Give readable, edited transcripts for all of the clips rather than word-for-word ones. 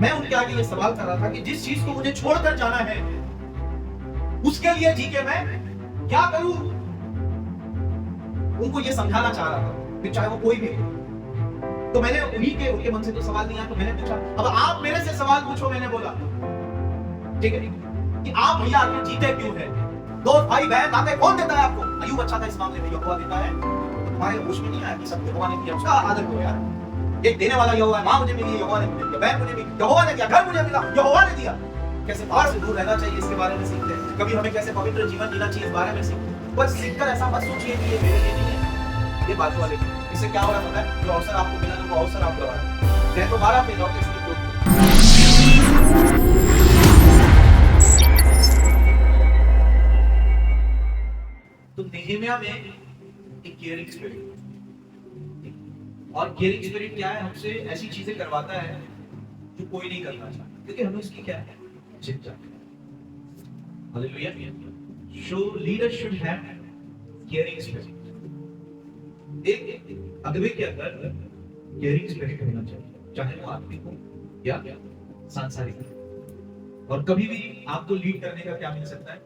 मैं उनके आगे ये सवाल कर रहा था कि जिस चीज को मुझे छोड़कर जाना है उसके लिए जी के मैं क्या करूं। उनको ये समझाना चाह रहा था कि चाहे वो कोई भी हो। तो मैंने उनके मन से तो सवाल नहीं आया, तो मैंने पूछा अब आप मेरे से सवाल पूछो। मैंने बोला ठीक है कि आप भैया आखिर जीते क्यों है? दो भाई बहन आते कौन देता है आपको? अयूब अच्छा था इस मामले में, यहोवा देता है। तुम्हारे होश में नहीं आया कि सब यहोवा ने दिया, उसका आदर करो यार। एक देने वाला यहोवा है, मां मुझे मिली यहोवा ने दिया, बहन मुझे मिली यहोवा ने दिया, घर मुझे मिला यहोवा ने दिया। कैसे बाहर से दूर रहना चाहिए इसके बारे में सीखते हैं। कभी हमें कैसे पवित्र जीवन जीना चाहिए इस बारे में सीखते हैं। बस सीखकर ऐसा मत सोचिए कि ये मेरे लिए नहीं है, ये बाजू वाले की। इससे क्या हो रहा होता है, जो अवसर आपको मिला ना वो अवसर आप गवा रहे हैं। मैं तो बारह पे लौटे इसकी कोट। तो नेहेमिया में एक केयरिंग स्पिरिट, और केयरिंग स्पिरिट क्या है, हमसे ऐसी चीजें करवाता है जो कोई नहीं करना चाहता, क्योंकि हमें उसकी क्या है, चिंता। Hallelujah. So leader should have caring spirit. एक अगुवे के अंदर केयरिंग स्पिरिट होना चाहिए, चाहे वो आत्मिक हो या सांसारिक। और कभी भी आपको लीड करने का क्या मिल सकता है,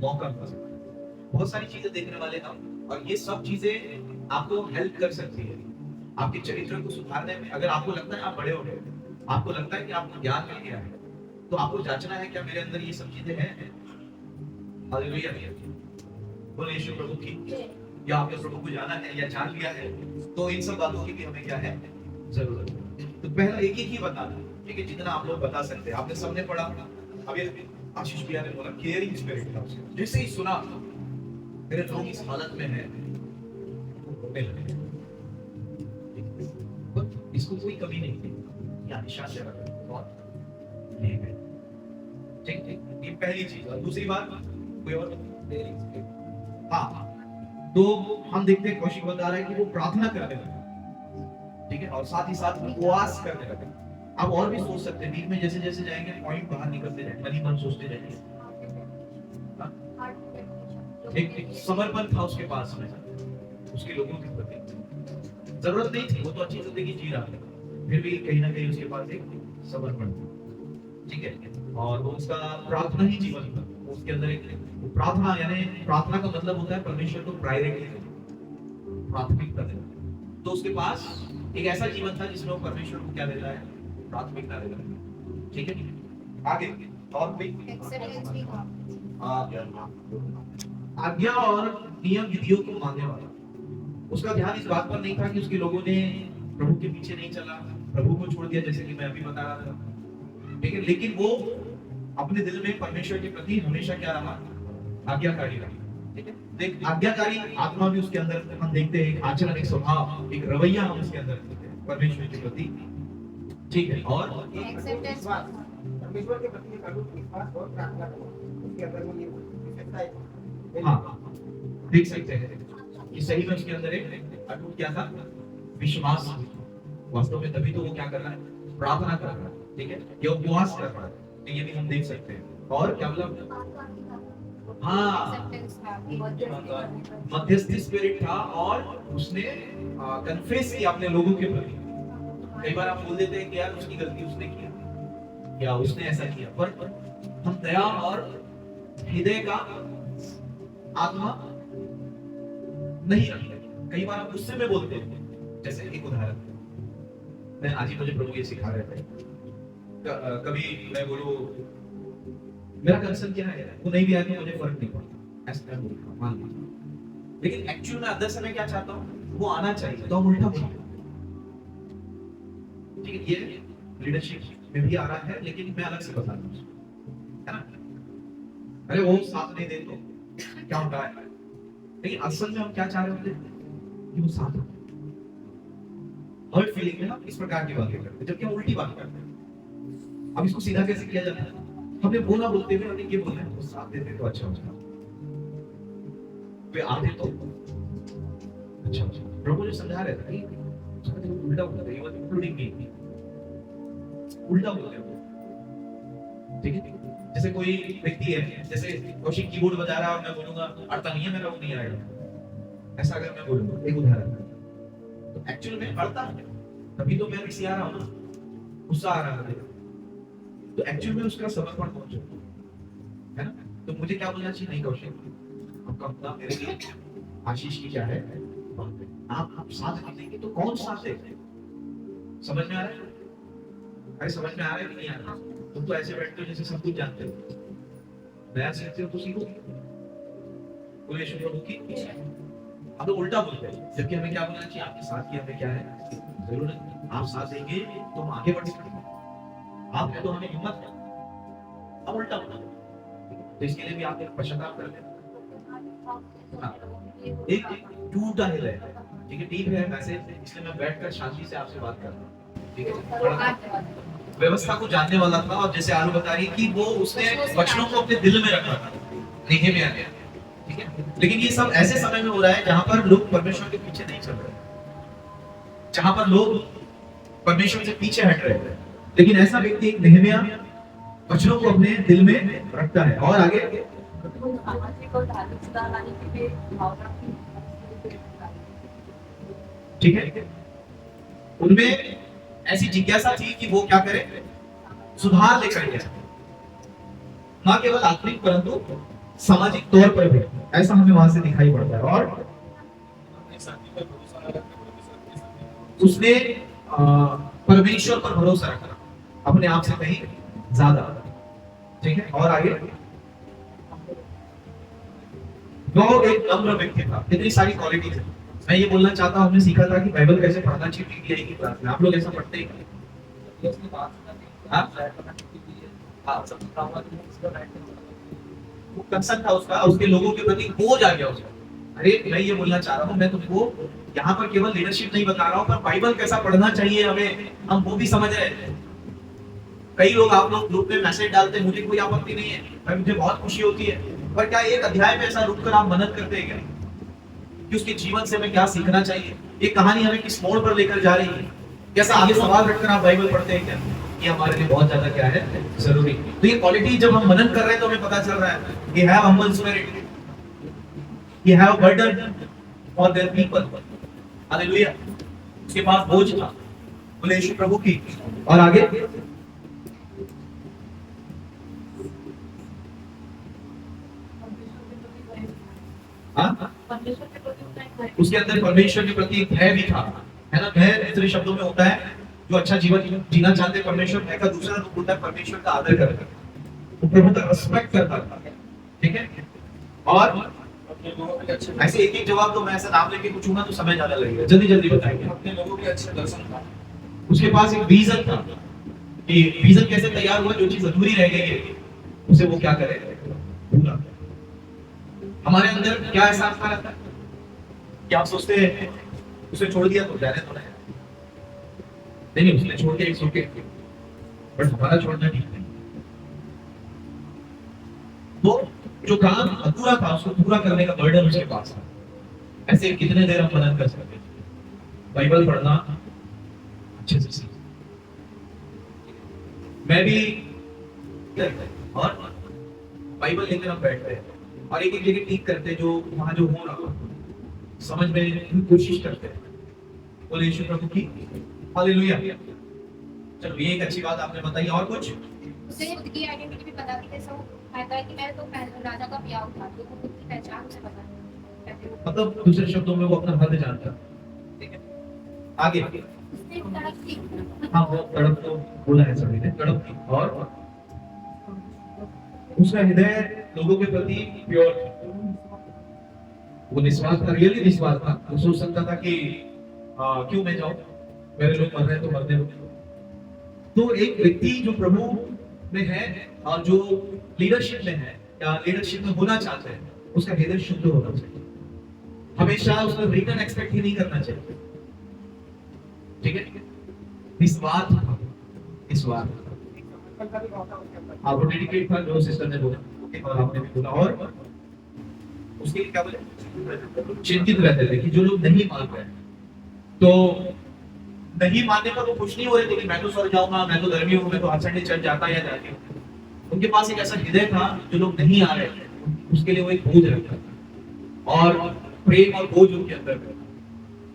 मौका मिल सकता है। बहुत सारी चीजें देखने वाले हम, और ये सब चीजें आपको हेल्प कर सकती है आपके चरित्र को सुधारने में। अगर आपको लगता है आप बड़े हो गए, आपको लगता है कि आपको ज्ञान मिल गया है, तो आपको जांचना है क्या मेरे अंदर ये सब चीजें हैं। हालेलुया। बोले यीशु प्रभु की, या आपने प्रभु को जाना है या जान लिया है, तो इन सब बातों की भी हमें क्या है, जरूरत है। तो पहला एक ही बताना, ठीक है, जितना आप लोग बता सकते हैं। आपने सबने पढ़ा, अभी आशीष भैया ने बोला केयरिंग स्पिरिट था उसका। जैसे ही सुना मेरे लोग इस हालत में है, रोने लगे। इसको कोई कमी नहीं थी, या निशान से बहुत ले गए। ठीक ठीक, ये पहली चीज। और दूसरी बात, कोई और हाँ, तो हम देखते हैं कौशिक बता रहा है कि वो प्रार्थना करने लगा, ठीक है, और साथ ही साथ उपवास करने लगा। आप और भी सोच सकते हैं, बीच में जैसे जैसे जाएंगे पॉइंट बाहर निकलते जाएंगे, मन ही मन सोचते जाएंगे। एक समर्पण था उसके पास में, उसके लोगों के प्रति जरूरत नहीं थी, वो तो अच्छी जिंदगी जी रहा था, फिर भी कहीं ना कहीं उसके पास एक समर्पण था, ठीक है। और वो उसका प्रार्थना ही जीवन था, उसके अंदर एक प्रार्थना, यानी प्रार्थना का मतलब होता है परमेश्वर को प्रायोरिटी देना, प्राथमिकता देना। तो उसके पास एक ऐसा जीवन था जिसमें वो परमेश्वर को क्या देता है, प्राथमिकता देता है, ठीक है। आगे और कोई आज्ञा और नियम विधियों को मानने वाला। उसका ध्यान इस बात पर नहीं था कि उसके लोगों ने प्रभु के पीछे नहीं चला, प्रभु को छोड़ दिया, जैसे कि मैं अभी बता रहा था, ठीक है। लेकिन वो अपने दिल में परमेश्वर के प्रति हमेशा क्या रहा, आज्ञाकारी रहा, ठीक है। देख, आज्ञाकारी आत्मा भी उसके अंदर हम देखते हैं, एक आचरण, एक स्वभाव, एक रवैया हम उसके अंदर देखते हैं परमेश्वर के प्रति, ठीक है। और परमेश्वर के प्रति विश्वास और प्रार्थना उसके अंदर वो ये विशेषता है। हाँ, देख सकते हैं कि सही में उसके अंदर एक अटूट क्या था, विश्वास। वास्तव में तभी तो वो क्या कर रहा है, प्रार्थना कर रहा है, ठीक है, या उपवास कर रहा है, तो ये भी हम देख सकते हैं। और क्या बोला, हाँ, मध्यस्थी स्पिरिट था, और उसने कन्फेस किया अपने लोगों के प्रति। कई बार आप बोल देते हैं कि यार उसकी गलती उसने किया या उसने ऐसा किया, पर हम दया और हृदय का आत्मा नहीं रखते। कई बार आप गुस्से में बोलते हैं। जैसे एक उदाहरण, मैं आज ही मुझे प्रभु ये सिखा रहे थे, कभी मैं बोलूं मेरा कंसर्न क्या है, वो नहीं भी आया तो मुझे फर्क नहीं पड़ता, ऐसा मैं बोलता हूं, मान लीजिए। लेकिन एक्चुअल में अंदर से मैं क्या चाहता हूं, वो आना चाहिए, तो हम उल्टा बोलते हैं, ठीक है। ये लीडरशिप में भी आ रहा है, लेकिन मैं अलग से बता रहा हूं, है ना। अरे वो साथ नहीं दे तो क्या होता है, लेकिन असल में हम क्या चाह रहे होते हैं कि वो साथ हो। हर्ट फीलिंग में हम इस प्रकार की बातें करते हैं, जबकि हम उल्टी बात करते हैं। अब इसको सीधा कैसे किया जाता है, हमने बोला बोलते हुए हमने ये बोला है, वो साथ देते तो अच्छा हो जाता, वे आते तो अच्छा हो जाता। प्रभु जो समझा रहे थे कि उल्टा बोलते हैं, इंक्लूडिंग मी, उल्टा बोलते हैं, ठीक है। जैसे कोई व्यक्ति है, जैसे कौशिक कीबोर्ड बजा रहा है और मैं बोलूंगा अड़ता नहीं है मेरा, वो नहीं आएगा, ऐसा अगर मैं बोलूंगा, एक उदाहरण, तो एक्चुअल में अड़ता है, तभी तो मैं किसी आ रहा हूँ, गुस्सा आ रहा है, तो एक्चुअल में उसका समर्पण बहुत जरूरी है ना। तो मुझे क्या बोलना चाहिए, नहीं कौशल आपका अपना मेरे लिए आशीष की क्या है, आप साथ नहीं देंगे तो कौन साथ देगा। समझ में आ रहा है? अरे समझ में आ रहा है कि नहीं आ रहा? तुम तो ऐसे बैठते हो जैसे सब कुछ जानते हो, नया सीखते हो तो सीखो। बोले यीशु प्रभु की अब तो उल्टा बोलते हैं, जबकि हमें क्या बोलना चाहिए, आपके साथ की हमें क्या है जरूरत, आप साथ देंगे तो हम आगे बढ़ सकते हैं, आप है तो हमें हिम्मत है। अब उल्टा बोलना, तो इसके लिए भी आप एक पश्चाताप कर लें। एक टूटा हिल है, ठीक है, ठीक है वैसे, इसलिए मैं बैठकर शांति से आपसे बात कर रहा हूँ, ठीक है। व्यवस्था को जानने वाला था, और जैसे आलू बता रही कि वो उसने वचनों को अपने दिल में रखा था, नेहेमिया ने, ठीक है। लेकिन ये सब ऐसे समय में हो रहा है जहां पर लोग परमेश्वर के पीछे नहीं चल रहे, जहां पर लोग परमेश्वर से पीछे हट रहे हैं। लेकिन ऐसा व्यक्ति एक नेहेमिया वचनों को अपने दिल में रखता है। और आगे ठीक है, उनमें ऐसी जिज्ञासा थी कि वो क्या करे, सुधार लेकर के, ना केवल आत्मिक परंतु सामाजिक तौर पर भी, ऐसा हमें वहां से दिखाई पड़ता है। और उसने परमेश्वर पर भरोसा रखा, अपने आप से कहीं ज्यादा, ठीक है। और आगे वो एक नम्र व्यक्ति था, इतनी सारी क्वालिटी थी। मैं ये बोलना चाहता हूं, हमने सीखा था कि बाइबल कैसे पढ़ना चाहिए पीटीआई की क्लास में, आप लोग ऐसा पढ़ते हैं? कंसर्न था उसका, उसके लोगों के प्रति बोझ आ गया उसका। अरे मैं ये बोलना चाह रहा हूँ, मैं तुमको यहाँ पर केवल लीडरशिप नहीं बता रहा हूँ, पर बाइबल कैसा पढ़ना चाहिए हमें, हम वो भी समझ रहे हैं। कई लोग, आप लोग ग्रुप में मैसेज डालते हैं, मुझे कोई आपत्ति नहीं है, मुझे बहुत खुशी होती है, पर क्या एक अध्याय में ऐसा रुककर आप मनन करते हैं क्या कि उसके जीवन से हमें क्या सीखना चाहिए, ये कहानी हमें किस मोड़ पर लेकर जा रही है, कैसा आगे सवाल रखकर आप बाइबल पढ़ते हैं क्या, ये हमारे लिए बहुत ज्यादा क्या है जरूरी। तो ये क्वालिटी जब हम मनन कर रहे हैं तो हमें पता चल रहा है, ये हैव हम्बल स्पिरिट, ये have burden for their people, hallelujah. उसके पास बोझ था, बोले यीशु प्रभु की। और आगे उसके अंदर परमेश्वर के प्रति एक भय भी था, है ना। भय दूसरे शब्दों में होता है जो अच्छा जीवन जीना चाहते हैं परमेश्वर, भय का दूसरा रूप होता है परमेश्वर का आदर करना, वो प्रभु का रिस्पेक्ट करता था, ठीक है। और ऐसे एक एक जवाब तो मैं ऐसा नाम लेके पूछूंगा तो समय ज्यादा लगेगा, जल्दी जल्दी बताएंगे। अपने लोगों के अच्छे दर्शन था, उसके पास एक विजन था कि विजन कैसे तैयार हुआ, जो चीज अधूरी रह गई है उसे वो क्या करे, पूरा। हमारे अंदर क्या एहसास रहता है कि आप सोचते हैं उसे छोड़ दिया तो जाने तो नहीं, उसने छोड़ के एक सुखे, बट हमारा छोड़ना ठीक नहीं। तो जो काम अधूरा था उसको पूरा करने का बर्डन उसके पास था। ऐसे कितने देर हम मदद कर सकते हैं, बाइबल पढ़ना अच्छे से सीख, मैं भी, और बाइबल लेकर हम बैठते हैं और एक एक जगह ठीक करते हैं, जो वहां जो हो रहा समझ में की कोशिश करते हैं। बोले यीशु प्रभु की हालेलुया। चलो ये एक अच्छी बात आपने बताई। और कुछ उसे खुद की आइडेंटिटी भी पता थी, जैसे वो कहता है कि मैं तो राजा का प्याऊ था, तो खुद की पहचान उसे पता है, मतलब दूसरे शब्दों में वो अपना हद जानता, ठीक है। आगे उसने तड़प थी, हाँ वो तड़प तो बोला है सभी ने, तड़प थी। और उसका हृदय लोगों के प्रति प्योर था, वो निस्वार्थ था, रियली निस्वार्थ था। वो सोच सकता था कि क्यों मैं जाऊं, मेरे लोग मर रहे हैं तो मरने दो। तो एक व्यक्ति जो प्रभु में है और जो लीडरशिप में है या लीडरशिप में होना चाहते हैं, उसका हृदय शुद्ध होना चाहिए। हमेशा उसको रिटर्न एक्सपेक्ट ही नहीं करना चाहिए, ठीक है। निस्वार्थ था, निस्वार्थ आपको डेडिकेट था, जो सिस्टर ने बोला, ओके, और आपने भी बोला। और उसके लिए क्या बोले, चिंतित रहते थे कि जो लोग नहीं मान रहे, तो नहीं मानने पर वो खुश नहीं हो रहे थे कि मैं तो स्वर्ग जाऊंगा, मैं तो धर्मी हूं, मैं तो हर संडे चर्च जाता या जाती हूं। उनके पास एक ऐसा हृदय था, जो लोग नहीं आ रहे थे उसके लिए वो एक बोझ रखता था, और प्रेम और बोझ उनके अंदर था,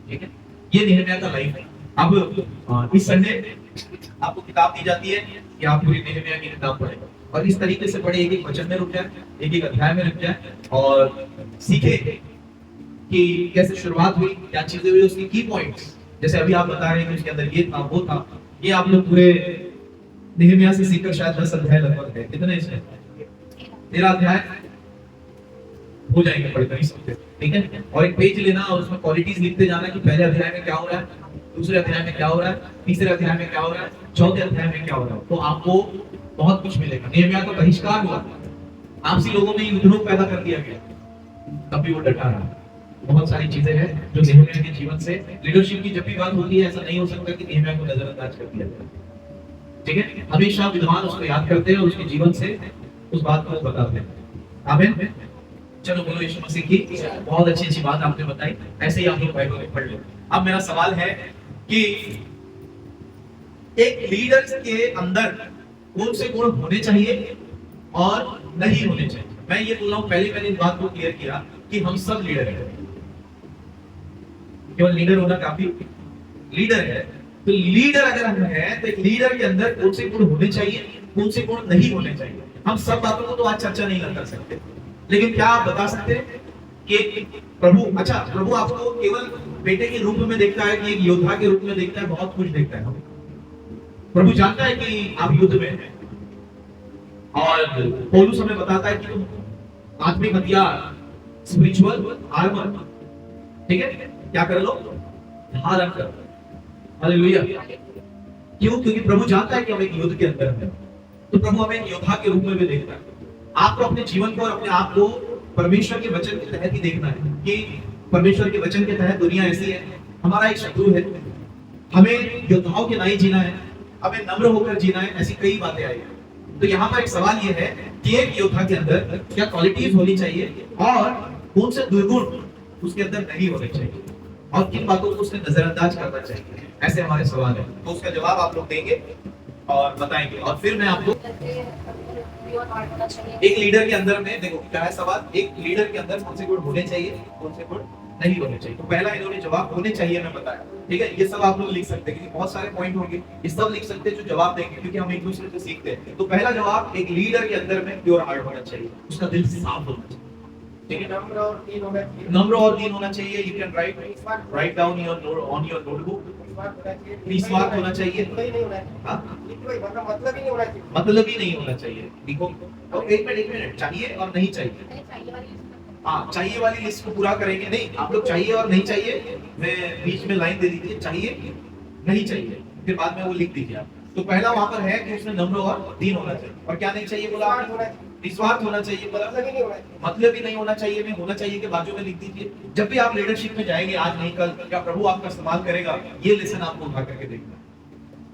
ठीक है। ये नेहमिया का लाइफ है। अब इस संडे आपको किताब दी जाती है कि आप पूरी नेहमिया की किताब पढ़ें और इस तरीके से पढ़े, एक एक वचन में रुक जाए, एक एक अध्याय में रुक जाए और सीखे कि कैसे शुरुआत हुई, क्या चीजें हुई, उसकी की पॉइंट्स। जैसे अभी आप बता रहे हैं कि उसके अंदर ये था, वो था, ये आप लोग पूरे नेहमिया से सीखकर शायद 10 अध्याय लगभग है, कितने इसमें 13 अध्याय हो जाएंगे पढ़कर इस हफ्ते, ठीक है। और एक पेज लेना और उसमें क्वालिटीज लिखते जाना कि पहले अध्याय में क्या हो रहा है, दूसरे अध्याय में क्या हो रहा है, तीसरे अध्याय में क्या हो रहा है, चौथे अध्याय में क्या हो रहा है, तो आपको बहुत कुछ मिलेगा। नेहमिया का बहिष्कार हुआ, आपसी लोगों में युद्धरोग पैदा कर दिया गया, तब भी वो डटा रहा। बहुत सारी चीजें हैं जो नेहमिया के जीवन से, लीडरशिप की जब भी बात होती है ऐसा नहीं हो सकता कि नेहमिया को नजरअंदाज कर दिया जाए, ठीक है। हमेशा विद्वान उसको याद करते हैं और उसके जीवन से उस बात को बताते हैं। आमीन। चलो बोलो यीशु मसीह की। बहुत अच्छी अच्छी बात आपने बताई, ऐसे ही आप लोग बाइबल में पढ़ लो। अब मेरा सवाल है कि एक लीडर के अंदर कौन से गुण होने चाहिए और नहीं होने चाहिए। मैं ये बोल रहा हूं, पहले मैंने इस बात को क्लियर किया कि हम सब लीडर हैं, केवल लीडर होना काफी, लीडर है तो लीडर अगर हम हैं तो एक लीडर के अंदर कौन से गुण होने चाहिए, कौन से गुण नहीं होने चाहिए। हम सब बातों को तो आज चर्चा नहीं कर सकते, लेकिन क्या आप बता सकते हैं कि प्रभु आपको केवल बेटे के रूप में देखता है कि एक योद्धा के रूप में देखता है, बहुत कुछ देखता है। प्रभु जानता है कि आप युद्ध में हैं और पौलुस हमें बताता है कि तुम आत्मिक हथियार, स्पिरिचुअल आर्मर, ठीक है, क्या कर लो, धारण करो। हालेलुया। क्यों? क्योंकि प्रभु जानता है कि हम एक युद्ध के अंदर हैं, तो प्रभु हमें योद्धा के रूप में भी देखता है। आपको अपने जीवन को और अपने आप को परमेश्वर के वचन के तहत ही देखना है कि परमेश्वर के वचन के तहत दुनिया ऐसी है, हमारा एक शत्रु है, हमें योद्धाओं के नहीं जीना है, हमें नम्र होकर जीना है, ऐसी कई बातें आई हैं। तो यहाँ पर एक सवाल यह है कि एक योद्धा के अंदर क्या क्वालिटीज होनी चाहिए और कौन से दुर्गुण उसके अंदर नहीं होने चाहिए और किन बातों को उसने नजरअंदाज करना चाहिए, ऐसे हमारे सवाल है। तो उसका जवाब आप लोग देंगे और बताएंगे और फिर मैं आपको एक लीडर के अंदर में, देखो क्या है सवाल, एक लीडर के अंदर कौन से गुण होने चाहिए, कौन से गुण नहीं होने चाहिए। तो पहला इन्होंने जवाब होने चाहिए मैं बताया, ठीक है। ये सब आप लोग लिख सकते हैं क्योंकि बहुत सारे पॉइंट होंगे, ये सब लिख सकते हैं जो जवाब देंगे क्योंकि हम एक दूसरे से सीखते हैं। तो पहला जवाब, एक लीडर के अंदर में प्योर हार्ट होना चाहिए, उसका दिल साफ होना चाहिए, ठीक है। नम्र और दीन होना चाहिए। You can write down on your notebook. निस्वार्थ होना चाहिए, मतलब ही नहीं होना चाहिए। देखो तो एक मिनट, चाहिए और नहीं चाहिए, हाँ चाहिए वाली लिस्ट को पूरा करेंगे। नहीं, आप लोग चाहिए और नहीं चाहिए मैं बीच में लाइन दे दीजिए, चाहिए नहीं चाहिए, फिर बाद में वो लिख दीजिए आप। तो पहला वहां पर है कि उसमें नम्र और दीन होना चाहिए। और क्या नहीं चाहिए बोला आपने? निस्वार्थ होना चाहिए, मतलब ही नहीं होना चाहिए में होना चाहिए के बाजू में लिख दीजिए। जब भी आप लीडरशिप में जाएंगे, आज नहीं कल, क्या प्रभु आपका इस्तेमाल करेगा, ये लेसन आपको उठा करके देखना।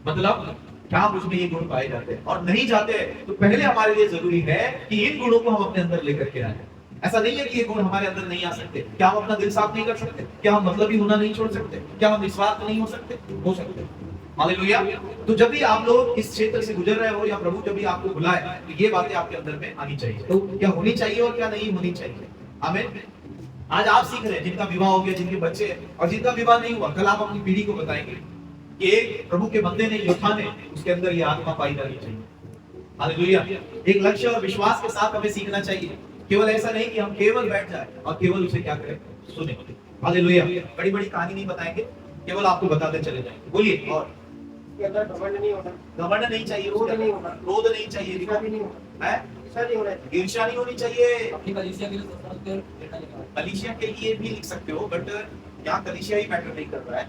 मतलब क्या मुझ में ये गुण पाए जाते हैं और नहीं जाते, तो पहले हमारे लिए जरूरी है कि इन गुणों को हम अपने अंदर लेकर के आए। ऐसा नहीं है कि ये गुण हमारे अंदर नहीं आ सकते। क्या हम अपना दिल साफ नहीं कर सकते? क्या हम मतलब ही होना नहीं छोड़ सकते? क्या हम निस्वार्थ नहीं हो सकते? हो सकते। हालेलुया। तो जब भी आप लोग इस क्षेत्र से गुजर रहे हो या प्रभु जब भी आपको बुलाए, तो ये बातें आपके अंदर में आनी चाहिए। तो क्या होनी चाहिए और क्या नहीं होनी चाहिए। आमीन। आज आप सीख रहे हैं, जिनका विवाह हो गया, जिनके बच्चे हैं और जिनका विवाह नहीं हुआ, कल आप अपनी पीढ़ी को बताएंगे कि एक प्रभु के बंदे ने, योद्धा ने, उसके अंदर ये आत्मा पाई जानी चाहिए। हालेलुया। एक लक्ष्य और विश्वास के साथ हमें सीखना चाहिए। केवल ऐसा नहीं कि हम केवल बैठ जाए और केवल उसे क्या करें, सुने। हालेलुया। बड़ी बड़ी कहानी नहीं बताएंगे, केवल आपको बताते चले जाएंगे। बोलिए। और घमंड नहीं चाहिए, क्रोध नहीं चाहिए, ईर्ष्या नहीं होनी चाहिए। कलीसिया के लिए भी लिख सकते हो, बट यहाँ कलीसिया ही मैटर नहीं कर रहा है।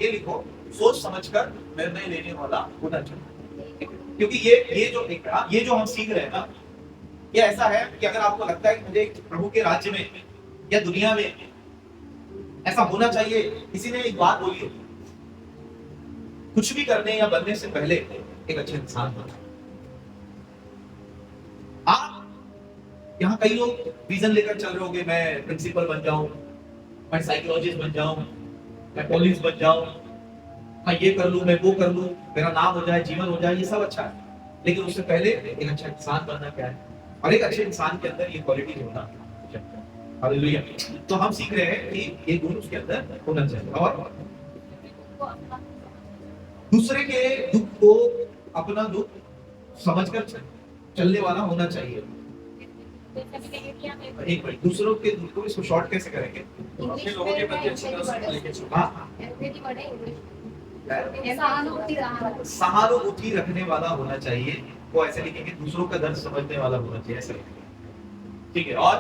ये लिखो, सोच समझकर निर्णय लेने वाला होना चाहिए। क्योंकि ये जो हम सीख रहे हैं ना, ये ऐसा है कि अगर आपको लगता है कि मुझे प्रभु के राज्य में या दुनिया में ऐसा होना चाहिए, किसी ने एक बात बोली है, कुछ भी करने या बनने से पहले एक अच्छे इंसान बनो। आप यहाँ कई लोग विजन लेकर चल रहे होंगे, मैं प्रिंसिपल बन जाऊं, मैं साइकोलॉजिस्ट बन जाऊं, मैं पुलिस बन जाऊं, मैं ये कर लूं, मैं वो कर लूं, मेरा नाम हो जाए, जीवन हो जाए, ये सब अच्छा है। लेकिन उससे पहले एक अच्छा इंसान बनना क्या है, और एक अच्छे इंसान के अंदर ये क्वालिटी होना चाहिए। हालेलुया। तो हम सीख रहे हैं कि ये गुण उसके अंदर होना चाहिए। और को अपना दूसरे के दुख को अपना दुख समझकर चलने वाला होना चाहिए। जैसे अभी कहिए कि हम एक मिनट, दूसरों के दुख को इसको शॉर्ट कैसे करेंगे? इंग्लिश लोगों के प्रति अच्छी तरह से लेके चलो। हाँ, एम्पैथी वर्ड है इंग्लिश। सहानुभूति रखना। सहानुभूति रखने वाला होना चाहिए। वो ऐसे लिखेंगे, दूसरों का दर्द समझने वाला होना चाहिए, ऐसे लिखेंगे। ठीक है, और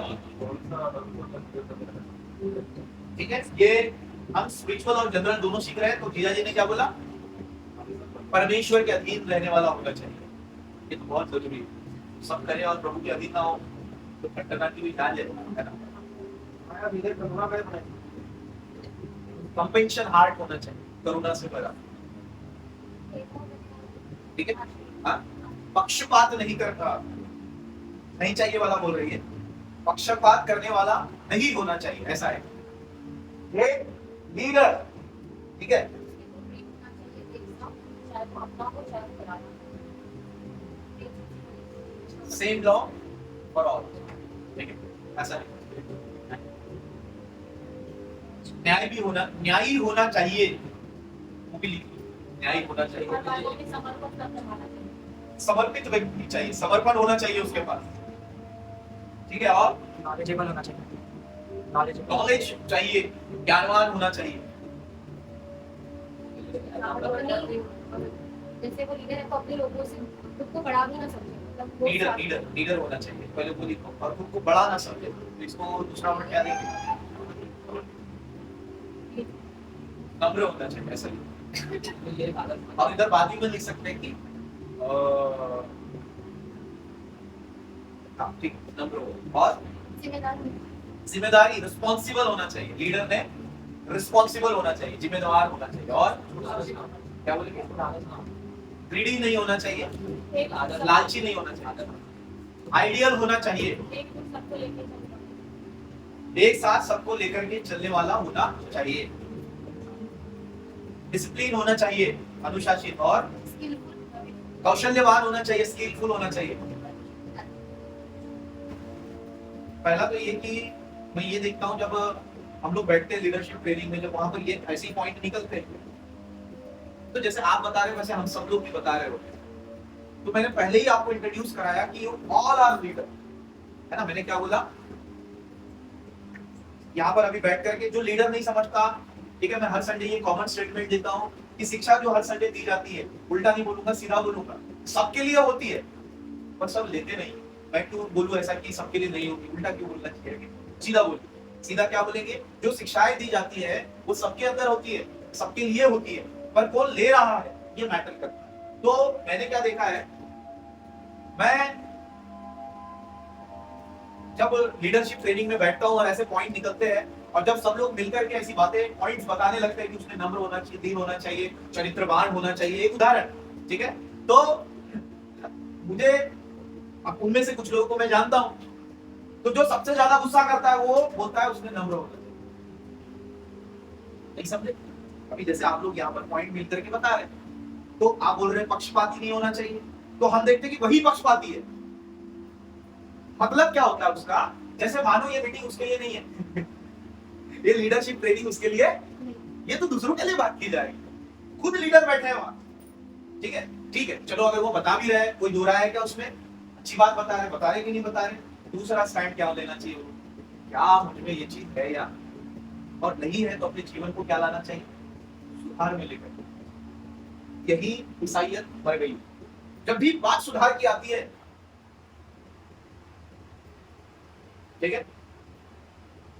ठीक है, ये हम स्पिरिचुअल और जनरल दोनों सीख रहे हैं। तो जीजा जी ने क्या बोला? परमेश्वर के अधीन रहने वाला होना चाहिए। ये तो बहुत जरूरी है। सब करें और प्रभु के अधीन ना हो तो घटना की भी जान ले, है ना? कंपेंशन हार्ट होना चाहिए, करुणा से भरा। ठीक है, हाँ? पक्षपात नहीं करता, नहीं चाहिए वाला बोल रही है, पक्षपात करने वाला नहीं होना चाहिए, ऐसा है ये लीडर। ठीक है, सेम लॉ फॉर ऑल। ठीक है, ऐसा है। न्याय भी होना, न्यायी होना चाहिए, वो भी लिखो, न्यायी होना चाहिए। समर्पित व्यक्ति चाहिए, समर्पण होना चाहिए उसके पास। ठीक है, और नॉलेजेबल होना चाहिए। नॉलेज चाहिए, ज्ञानवान होना चाहिए। जैसे वो लीडर है तो अपने लोगों से खुद को बड़ा भी ना समझे, मतलब वो लीडर लीडर लीडर होना चाहिए, पहले वो लिखो, और खुद को बड़ा ना समझे। तो इसको दूसरा वर्ड क्या देंगे? नम्र होना चाहिए, ऐसा लिखो। और इधर बाद में लिख सकते हैं कि हाँ, ठीक, नम्र हो। और जिम्मेदारी, रिस्पॉन्सिबल होना चाहिए। लीडर ने रिस्पॉन्सिबल होना चाहिए, जिम्मेदार होना चाहिए। और क्या बोलेंगे? ग्रीडी नहीं होना चाहिए, लालची नहीं होना चाहिए, आइडियल होना चाहिए, एक साथ सबको लेकर के चलने वाला होना चाहिए, डिसिप्लिन होना चाहिए, अनुशासित, और कौशल्यवान होना चाहिए, स्किलफुल होना चाहिए। पहला तो ये कि मैं ये देखता हूँ जब हम लोग बैठते हैं लीडरशिप ट्रेनिंग में, जब वहां पर ये ऐसे पॉइंट निकलते हैं, तो जैसे आप बता रहे हो वैसे हम सब लोग भी बता रहे होते हैं। तो मैंने पहले ही आपको इंट्रोड्यूस कराया कि ऑल आर लीडर, है ना? मैंने क्या बोला? यहाँ पर अभी बैठ करके जो लीडर नहीं समझता, ठीक है, मैं हर संडे ये कॉमन स्टेटमेंट देता हूँ कि शिक्षा जो हर संडे दी जाती है, उल्टा नहीं बोलूंगा, सीधा बोलूंगा, सबके लिए होती है, पर सब लेते नहीं। मैं क्यों बोलूं ऐसा कि सबके लिए नहीं होती? उल्टा क्यों बोलना चाहिए? सीधा बोलो। सीधा क्या बोलेंगे? जो शिक्षाएं दी जाती है वो सबके अंदर होती है, सबके लिए होती है, पर कौन ले रहा है ये मैटर करता है। तो मैंने क्या देखा है, मैं जब लीडरशिप ट्रेनिंग में बैठता हूँ और ऐसे पॉइंट निकलते हैं, और जब सब लोग मिलकर के ऐसी बातें पॉइंट्स बताने लगते हैं कि उसने नम्र होना चाहिए, दीन होना चाहिए, चरित्रवान होना चाहिए, एक उदाहरण, ठीक है, तो मुझे अब उनमें से कुछ लोगों को मैं जानता हूं, तो जो सबसे ज्यादा गुस्सा करता है वो बोलता है उसने नम्र होना चाहिए। नहीं समझे? अभी जैसे आप लोग यहाँ पर पॉइंट मिल करके बता रहे, तो आप बोल रहे हैं पक्षपाती नहीं होना चाहिए, तो हम देखते हैं कि वही पक्षपाती है। मतलब क्या होता है उसका? जैसे मानो ये मीटिंग उसके लिए नहीं है ये लीडरशिप ट्रेनिंग उसके लिए, ये तो दूसरों के लिए बात की जाएगी, खुद लीडर बैठे हैं वहां। ठीक है, ठीक है, चलो अगर वो बता भी रहे हैं, कोई दो राय है क्या उसमें? अच्छी बात बता रहे कि नहीं बता रहे? दूसरा स्टैंड क्या लेना चाहिए? क्या मुझ में ये चीज है या और नहीं है, तो अपने जीवन को क्या लाना चाहिए? सुधार में लेकर। यही ईसाइयत मर गई। जब भी बात सुधार की आती है, ठीक है,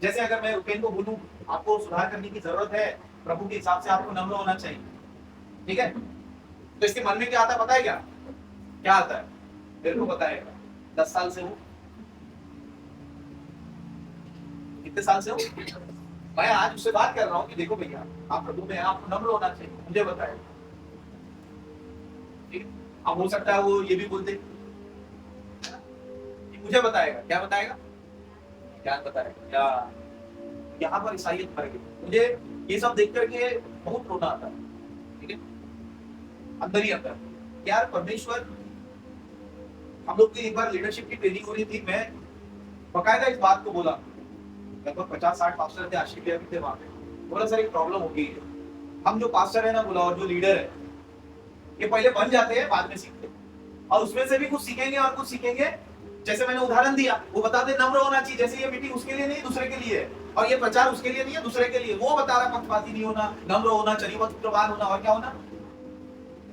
जैसे अगर मैं रुपेन को बोलूं आपको सुधार करने की जरूरत है, प्रभु के हिसाब से आपको नम्र होना चाहिए, ठीक है, तो इसके मन में क्या आता है पता है? क्या आता है? मेरे को पता है, 10 साल से हूं, कितने साल से हूं, मैं आज उससे बात कर रहा हूं कि देखो भैया आप प्रभु में आपको नम्र होना चाहिए, मुझे बताए। ठीक है, अब हो सकता है वो ये भी बोल दे मुझे बताएगा, क्या बताएगा? ज्ञान बताएगा। क्या यहाँ पर ईसाइयत मर गई। मुझे ये सब देख करके बहुत रोना आता है, ठीक है, अंदर ही अंदर। यार परमेश्वर, हम लोग की एक बार लीडरशिप की ट्रेनिंग हो रही थी, मैं बकायदा इस बात को बोला, लगभग 50-60 पास्टर थे, आशीर्वाद भी थे वहां पे, बोला सर एक प्रॉब्लम हो गई है, हम जो पास्टर है ना बोला और जो लीडर है, ये पहले बन जाते हैं, बाद में सीखते हैं, और उसमें से भी कुछ सीखेंगे और कुछ सीखेंगे। जैसे मैंने उदाहरण दिया, वो बताते नम्र होना चाहिए, जैसे ये मीटिंग उसके लिए नहीं दूसरे के लिए है, और ये प्रचार उसके लिए नहीं है दूसरे के लिए। वो बता रहा पक्षपाती नहीं होना, नम्र होना, चरित्रवान होना, और क्या होना,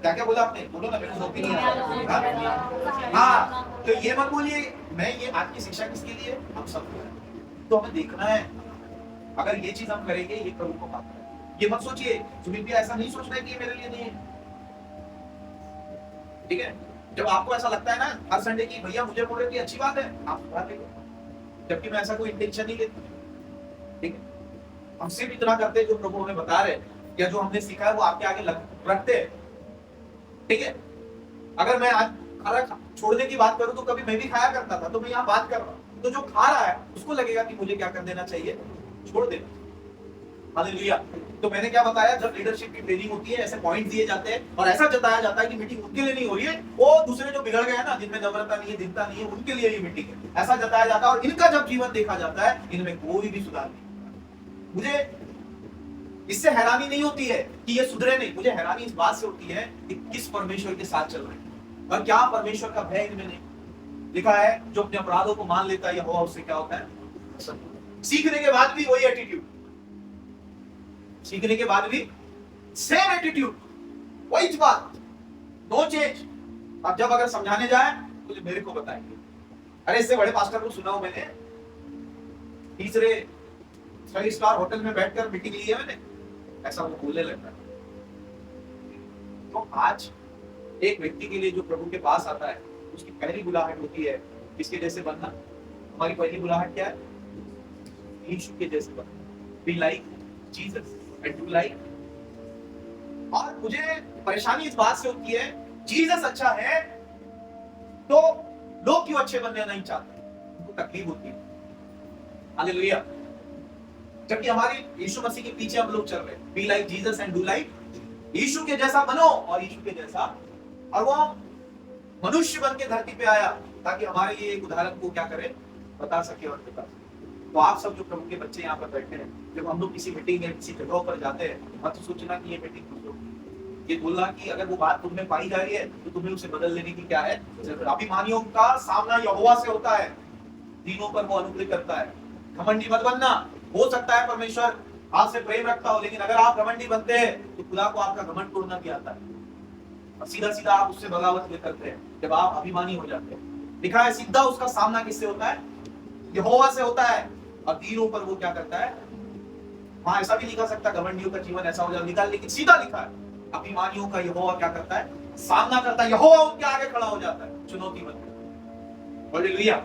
क्या क्या बोला आपने, बोलो ना, मेरे को नहीं आ रहा। हाँ, तो ये मत बोलिए मैं, ये आज की शिक्षा किसके लिए, हम सबको है। तो हमें देखना है, अगर ये चीज हम करेंगे ये प्रभु को पाता है। ये मत सोचिए सुमित भी, ऐसा नहीं सोचना है कि ये मेरे लिए नहीं है, ठीक है। जब आपको ऐसा लगता है ना हर संडे की भैया मुझे बोल रहे थे अच्छी बात है, आप सुधार लेंगे, जबकि मैं ऐसा कोई इंटेंशन नहीं लेता, ठीक है। हम सिर्फ इतना करते हैं जो प्रभु हमें बता रहे हैं, या जो हमने सीखा है वो आपके आगे रखते हैं, ठीक है। अगर मैं आज खाना छोड़ने की बात करूं तो कभी मैं भी खाया करता था, तो मैं यहाँ बात कर रहा हूं, तो जो खा रहा है उसको लगेगा कि मुझे क्या कर देना चाहिए, छोड़ देना। हालेलुया। तो मैंने क्या बताया, जब लीडरशिप की ट्रेनिंग होती है ऐसे पॉइंट दिए जाते हैं और ऐसा जताया जाता है कि मीटिंग उनके लिए नहीं हो रही है, वो दूसरे जो बिगड़ गए हैं ना, जिनमें नम्रता नहीं है, दीनता नहीं है, उनके लिए ये मीटिंग है, ऐसा जताया जाता है। और इनका जब जीवन देखा जाता है, इनमें कोई भी सुधार नहीं। मुझे इससे हैरानी नहीं होती है कि ये सुधरे नहीं, मुझे हैरानी इस बात से होती है कि किस परमेश्वर के साथ चल रहे हैं और क्या परमेश्वर का भय इनमें नहीं। लिखा है जो अपने अपराधों को मान लेता है यहोवा उससे क्या होता है, सीखने के बाद भी वही एटीट्यूड, सीखने के बाद भी सेम एटीट्यूड, वही बात, नो चेंज। अब जब अगर समझाने जाए तो मेरे को बताएंगे, अरे इससे बड़े पास्टर को सुना हूं मैंने, तीसरे 5 स्टार होटल में बैठकर मीटिंग ली है मैंने, ऐसा वो बोलने लगता है। तो आज एक व्यक्ति के लिए जो प्रभु के पास आता है, उसकी पहली बुलाहट होती है किसके जैसे बनना। हमारी पहली बुलाहट क्या है, यीशु के जैसे बनना, B like Jesus and do like. और मुझे परेशानी इस बात से होती है, जीसस अच्छा है तो लोग क्यों अच्छे बनने नहीं चाहते, उनको तकलीफ होती है। हालेलुया। जबकि हमारी यीशु मसीह के पीछे हम लोग चल रहे हैं, be like Jesus and do like, Yeshu के जैसा बनो और यीशु के जैसा। और वो मनुष्य बन के धरती पे आया ताकि हमारे लिए एक उदाहरण को क्या करे, बता सके और बता सके। तो आप सब जो प्रभु के बच्चे यहाँ पर बैठे हैं, जब हम लोग किसी मीटिंग में किसी जगह पर जाते हैं, मत सोचना कि ये मीटिंग कुछ लोग, ये बोलना कि अगर वो बात तुम में पाई जा रही है तो तुम्हें उसे बदल लेने की क्या है जरूरत। अभिमानियों का सामना यहोवा से होता है, दीनों पर वो अनुग्रह करता है। घमंडी मत बनना, हो सकता है परमेश्वर आपसे प्रेम रखता हो, लेकिन अगर आप घमंडी बनते हैं तो खुदा को आपका घमंड तोड़ना भी आता है, और सीधा सीधा आप उससे बगावत करते हैं जब आप अभिमानी हो जाते हैं। लिखा है सीधा उसका सामना किससे होता है, यहोवा से होता है, और दीनों पर वो क्या करता है। वहां ऐसा भी लिखा सकता घमंडियों का जीवन ऐसा हो जाए निकाल, लेकिन सीधा लिखा है अभिमानियों का यहोवा क्या करता है, सामना करता है, यहोवा उनके आगे खड़ा हो जाता है चुनौती में। हालेलुया।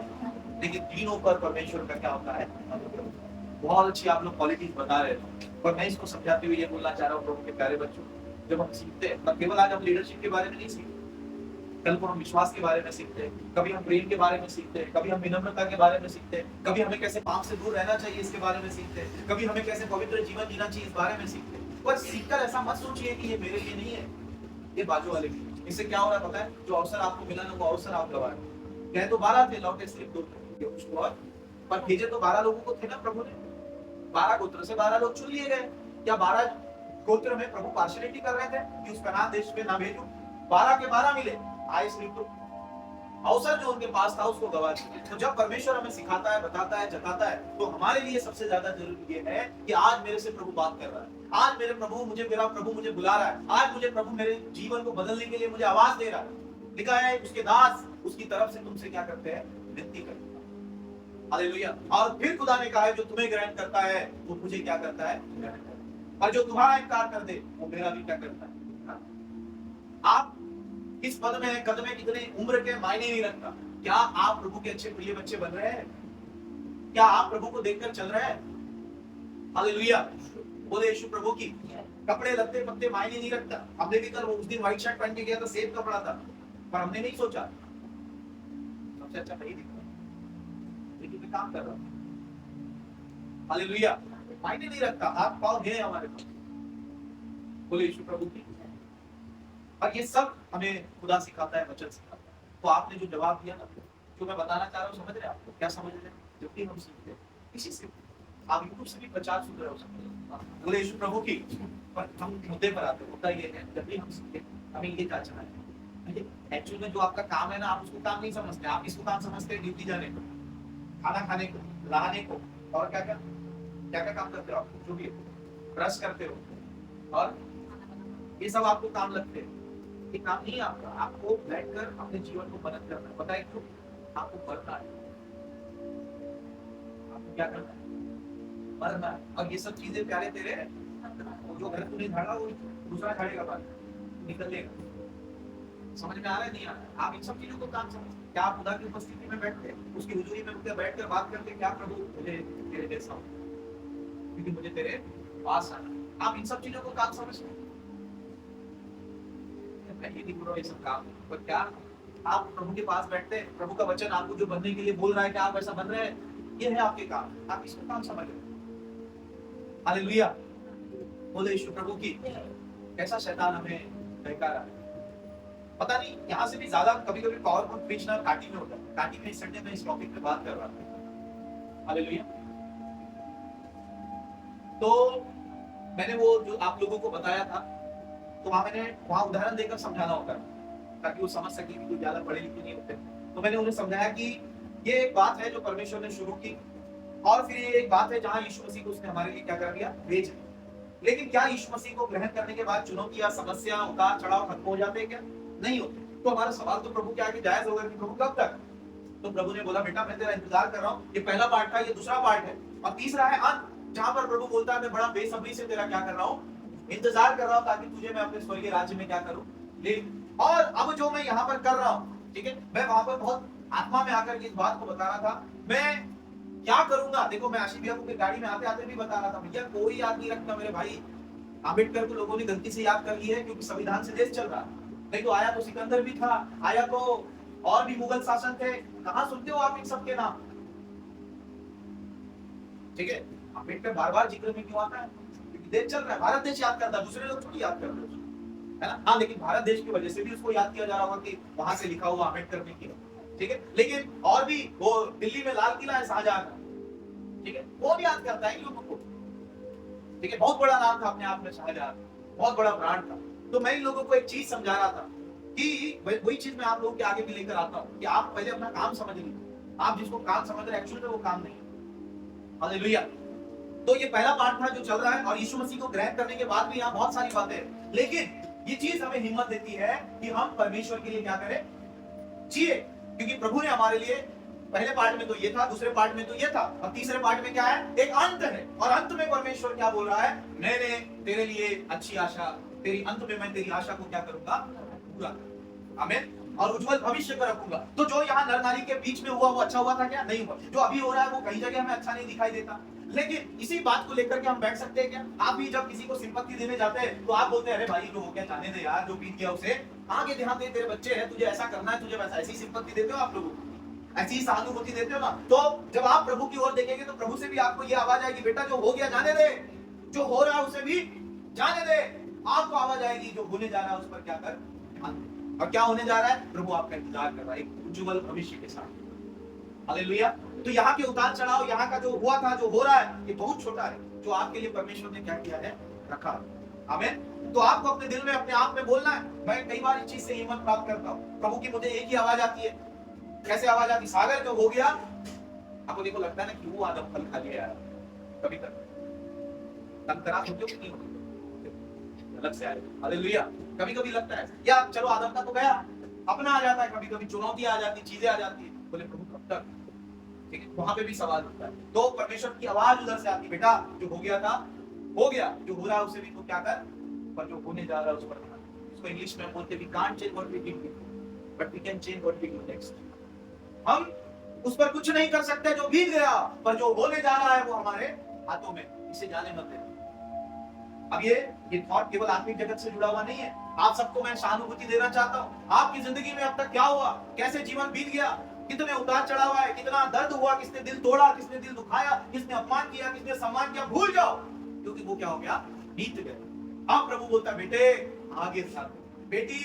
लेकिन दीनों पर परमेश्वर का क्या होता है, बहुत अच्छी आप लोग क्वालिटीज बता रहे थे, और मैं इसको समझाते हुए ये बोलना चाह रहा हूँ प्रभु के प्यारे बच्चों, जब हम सीखते हैं, न केवल आज हम लीडरशिप के बारे में नहीं सीखते, कल को हम विश्वास के बारे में सीखते हैं, कभी हम प्रेम के बारे में सीखते हैं, कभी हम विनम्रता के बारे में सीखते हैं, कभी हमें कैसे पाप से दूर रहना चाहिए इसके बारे में सीखते हैं, कभी हमें कैसे पवित्र जीवन जीना चाहिए इस बारे में सीखते हैं। पर सीखकर ऐसा मत सोचिए कि ये मेरे लिए नहीं है, ये बाजू वाले के लिए। इससे क्या हो रहा है पता है, जो अवसर आपको मिला ना वो अवसर आप गवा रहे। कहे तो 12 थे, लौटे सिर्फ 2 थे, उसको और पर भेजे तो 12 लोगों को थे ना प्रभु ने, 12 गोत्र से 12 लोग चुन लिए गए। क्या 12 गोत्र में प्रभु पार्शियलिटी कर रहे थे कि उस कनान देश में ना भेजूं? 12 के 12 मिले, आए सिर्फ 2। अवसर जो उनके पास था उसको गवा दिया। तो जब परमेश्वर हमें सिखाता है, बताता है, जताता है, तो हमारे लिए सबसे ज्यादा जरूरी ये है कि आज मेरे से प्रभु बात कर रहा है, आज मेरा प्रभु मुझे बुला रहा है, आज मुझे प्रभु मेरे जीवन को बदलने के लिए मुझे आवाज दे रहा है। लिखा है उसके दास उसकी तरफ से तुमसे क्या करते हैं, विनती करते हैं। हालेलुया। और फिर खुदा ने कहा है जो तुम्हें ग्रहण करता है वो मुझे क्या करता है, ग्रहण करता है, और जो तुम्हारा इनकार कर दे वो मेरा भी क्या करता है। आप किस पद में है, कद में कितने, उम्र के मायने नहीं रखता। क्या आप प्रभु के अच्छे प्रिय बच्चे बन रहे हैं? क्या आप प्रभु को देखकर चल रहे हैं? हालेलुया। बोले यीशु प्रभु की। कपड़े लत्ते पत्ते मायने नहीं रखता। हमने भी कल उस दिन व्हाइट शर्ट पहन के गया था, सेब कपड़ा था, पर हमने नहीं सोचा सबसे अच्छा नहीं दिखता, लेकिन मैं काम कर रहा हूं। हालेलुया। मायने नहीं रखता, हाथ पांव है हमारे पास। बोले यीशु प्रभु की। और ये सब हमें खुदा सिखाता है, वचन सिखाता है। तो आपने जो जवाब दिया ना, जो मैं बताना चाह रहा हूँ, समझ रहे हैं आप क्या समझ रहे हैं? जब भी हम सीखते हैं इसी से, आप यूट्यूब से भी प्रचार सुन रहे हो सकते हैं। बोले यीशु प्रभु की। पर हम मुद्दे पर आते हैं। मुद्दा ये है जब भी हम सीखते हैं, हमें ये जांचना है एक्चुअल में जो आपका काम है ना, आप उसको काम नहीं समझते, आप इसको काम समझते हैं ड्यूटी जाने को, खाना खाने को, नहाने को, और क्या क्या क्या क्या काम करते हो आप, जो भी ब्रश करते हो, और ये सब आपको काम लगते हैं। ये काम नहीं है आपका, आपको बैठकर अपने जीवन को मदद करना है। पता है क्यों? आपको मरना है। आपको क्या करना है? मरना है। और ये सब चीजें प्यारे तेरे हैं, वो जो घर तूने झाड़ा वो दूसरा झाड़ेगा, बाद निकल लेगा। समझ में आ रहा है नहीं आ रहा है? आप इन सब चीजों को काम समझ, क्या आप खुदा की उपस्थिति में बैठते, उसकी हुजूरी में रुक के बैठकर बात करते, क्या प्रभु मुझे तेरे जैसा हो, क्योंकि मुझे तेरे पास आना। आप इन सब चीजों को काम समझते हैं। मैं ये नहीं बोल रहा ये सब काम, पर क्या आप प्रभु के पास बैठते हैं, प्रभु का वचन आपको जो बनने के लिए बोल रहा है कि आप ऐसा बन रहे हैं, ये है आपके काम, आप इसको काम समझ रहे हैं। हालेलुया, बोले यीशु प्रभु की। कैसा शैतान हमें बहका रहा है, पता नहीं। यहाँ से भी ज्यादा कभी कभी पावरफुल प्रीच ना काटी में होता है। काटी में इस संडे में इस टॉपिक पे बात कर रहा था। हालेलुया। तो मैंने वो जो आप लोगों को बताया था, तो वहां उदाहरण देकर समझाना होता है ताकि वो समझ सके कि कोई ज्यादा पढ़े लिखे नहीं होते। तो मैंने उन्हें समझाया कि ये एक बात है जो परमेश्वर ने शुरू की, और फिर ये एक बात है जहां यीशु मसीह को उसने हमारे लिए क्या कर दिया, भेज दिया। लेकिन क्या यीशु मसीह को ग्रहण करने के बाद चुनौती या समस्या, उतार चढ़ाव खत्म हो जाते हैं क्या? नहीं होते। तो हमारा सवाल तो प्रभु के आगे जायज होगा कि प्रभु कब तक? तो प्रभु ने बोला बेटा मैं तेरा इंतजार कर रहा हूँ। ये पहला पार्ट था, ये दूसरा पार्ट है, और तीसरा है अंत, जहां पर प्रभु बोलता है मैं बड़ा बेसब्री से तेरा क्या कर रहा हूँ, इंतजार कर रहा हूँ, ताकि तुझे मैं अपने स्वर्गीय राज्य में क्या करूं, ले। और अब जो मैं यहाँ पर कर रहा हूँ, ठीक है, मैं वहां पर बहुत आत्मा में आकर के इस बात को बता रहा था, मैं क्या करूंगा। देखो मैं आशीष भैया को गाड़ी में आते आते भी बता रहा था, भैया कोई याद नहीं रखता मेरे भाई, अम्बेडकर को लोगों ने गलती से याद कर लिया है क्योंकि संविधान से देश चल रहा है। नहीं तो आया तो सिकंदर भी था, आया तो और भी मुगल शासन थे। कहां सुनते हो आप इन सब के नाम? ठीक है, अम्बेडकर बार बार जिक्र में क्यों आता है? क्योंकि देश चल रहा है, भारत देश याद करता है, दूसरे लोग थोड़ी याद करते हैं, है ना। हाँ, लेकिन भारत देश की वजह से भी उसको याद किया जा रहा होगा कि वहां से लिखा हुआ अम्बेडकर ने किया, ठीक है। लेकिन और भी वो दिल्ली में लाल किला है शाहजहां का, ठीक है, वो भी याद करता है लोगों को, ठीक है। बहुत बड़ा नाम था अपने आप में शाहजहां, बहुत बड़ा ब्रांड था। तो मैं इन लोगों को एक चीज समझा रहा था कि वही चीज मैं आप लोगों के आगे भी लेकर आता हूं कि आप पहले अपना काम समझ लीजिए। आप जिसको काम समझ रहे हैं एक्चुअली में वो काम नहीं है। हालेलुया। तो ये पहला पार्ट था जो चल रहा है, और यीशु मसीह को ग्रहण करने के बाद भी यहाँ बहुत सारी बातें हैं, लेकिन ये चीज हमें हिम्मत देती है कि हम परमेश्वर के लिए क्या करें, जिए। क्योंकि प्रभु ने हमारे लिए पहले पार्ट में तो ये था, दूसरे पार्ट में तो ये था, और तीसरे पार्ट में क्या है, एक अंत है। और अंत में परमेश्वर क्या बोल रहा है, मैंने तेरे लिए अच्छी आशा, तेरी अंत में मैं तेरी आशा को क्या करूंगा, पूरा करूंगा। आमीन। और उज्जवल भविष्य को रखूंगा। तो जो यहाँ नर नारी के बीच में हुआ वो अच्छा हुआ था क्या? नहीं हुआ। जो अभी हो रहा है वो कई जगह हमें अच्छा नहीं दिखाई देता, लेकिन इसी बात को लेकर के हम बैठ सकते हैं क्या? आप भी जब किसी को सिंपत्ति देने जाते हैं तो आप बोलते हैं अरे भाई जो हो गया जाने दे यार, जो बीत गया उसे आगे ध्यान दे, तेरे बच्चे हैं, तुझे ऐसा करना है, तुझे वैसा। ऐसी सिंपत्ति देते हो आप लोगों को, ऐसी सहानुभूति देते हो ना। तो जब आप प्रभु की ओर देखेंगे तो प्रभु से भी आपको ये आवाज आएगी, बेटा जो हो गया जाने दे, जो हो रहा है उसे भी जाने दे। आपको आवाज आएगी जो होने जा रहा है उस पर क्या कर, ध्यान दे। और क्या होने जा रहा है? प्रभु आपका इंतजार कर रहा है एक उज्जवल भविष्य के साथ। हालेलुया। तो यहाँ के उतार चढ़ाव, यहाँ का जो हुआ था, जो हो रहा है, ये बहुत छोटा है जो आपके लिए परमेश्वर ने क्या किया है, रखा। आमीन। तो आपको अपने दिल में, अपने आप में बोलना है। मैं कई बार इस चीज से हिम्मत प्राप्त करता हूँ, प्रभु की मुझे एक ही आवाज आती है। कैसे आवाज आती? सागर जो हो गया, आपको देखो लगता है ना कि वो आदम फल खा लिया यार, कभी तक तंतरा सोचो कि नहीं होती, अलग से आए। हालेलुया। कभी कभी लगता है या चलो आदम का तो गया, अपना आ जाता है, कभी कभी चुनौती आ जाती, चीजें आ जाती है, बोले प्रभु कब तक, ठीक है। वहां पे भी सवाल उठता है। तो परमेश्वर की आवाज उधर से आती, बेटा जो हो गया था हो गया, जो हो रहा है उसे भी तो क्या कर, पर जो होने जा रहा है उस पर ध्यान। इसको इंग्लिश में बोलते भी can't change what we did before, but we can change what we do next. हम उस पर कुछ नहीं कर सकते जो बीत गया, पर जो होने जा रहा है वो हमारे हाथों में, इसे जाने मत देना। अब ये थॉट केवल आत्मिक जगत से जुड़ा हुआ नहीं है। आप सबको मैं सहानुभूति देना चाहता हूँ। आपकी जिंदगी में अब तक क्या हुआ, कैसे जीवन बीत गया, कितने उतार चढ़ाव आए, कितना दर्द हुआ, किसने दिल तोड़ा, किसने दिल दुखाया, किसने अपमान किया, किसने सम्मान किया, भूल जाओ, क्योंकि वो क्या हो गया, बीत गया। अब प्रभु बोलता है बेटे आगे ध्यान दो, बेटी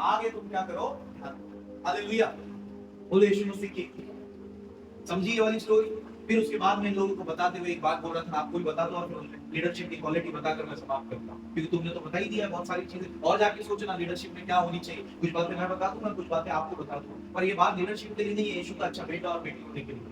आगे तुम क्या करो, ध्यान दो। हालेलुया। बोले यीशु मसीह की। समझी ये वाली स्टोरी? फिर उसके बाद मैं इन लोगों को बताते हुए एक बात बोल रहा था, आपको भी बता दो और फिर लीडरशिप की क्वालिटी बताकर मैं समाप्त करता हूँ, क्योंकि तुमने तो बता ही दिया बहुत सारी चीजें, और जाके सोचना लीडरशिप में क्या होनी चाहिए। कुछ बातें मैं बता दूंगा, कुछ बातें आपको बता दूंगा, पर ये बात लीडरशिप के लिए नहीं है, यीशु का अच्छा बेटा और बेटी होने के लिए।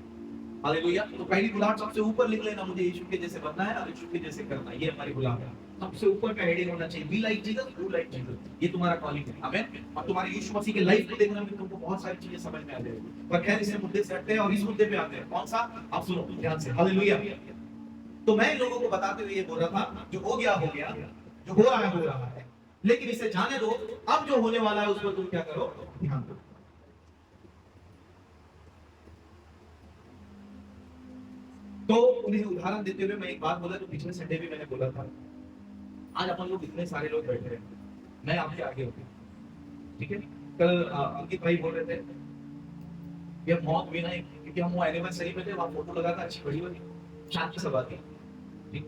हालेलुया। तो पहली बुलाहट सबसे ऊपर लिख लेना, मुझे यीशु के जैसे बनना है और यीशु के जैसे करना है, ये हमारी बुलाहट है। सबसे ऊपर का हेडिंग होना चाहिए, B like Jesus, do like Jesus. ये तुम्हारा कॉलिंग है, आमीन। और तुम्हारे यीशु मसीह के लाइफ को देखना में तुमको बहुत सारी चीजें समझ में आ जाएगी। पर खैर इस मुद्दे से हटते हैं और इस मुद्दे पे आते हैं, कौन सा, आप सुनो ध्यान से। हालेलुया। तो मैं इन लोगों को बताते हुए ये बोल रहा था, जो हो गया, जो हो रहा है, लेकिन इसे जाने दो, अब जो होने वाला है उस पर तुम क्या करो, ध्यान दो। तो उन्हें उदाहरण देते हुए मैं एक बात बोला जो पिछले संडे भी मैंने बोला था। आज अपन लोग इतने सारे लोग बैठे हैं, मैं आपके आगे हूँ, ठीक है। कल अंकित भाई बोल रहे थे ये मौत भी नहीं, क्योंकि हम वो एनिवर्सरी पे थे, वहाँ फोटो लगा था अच्छी बड़ी वाली, शांति सभा थी, ठीक।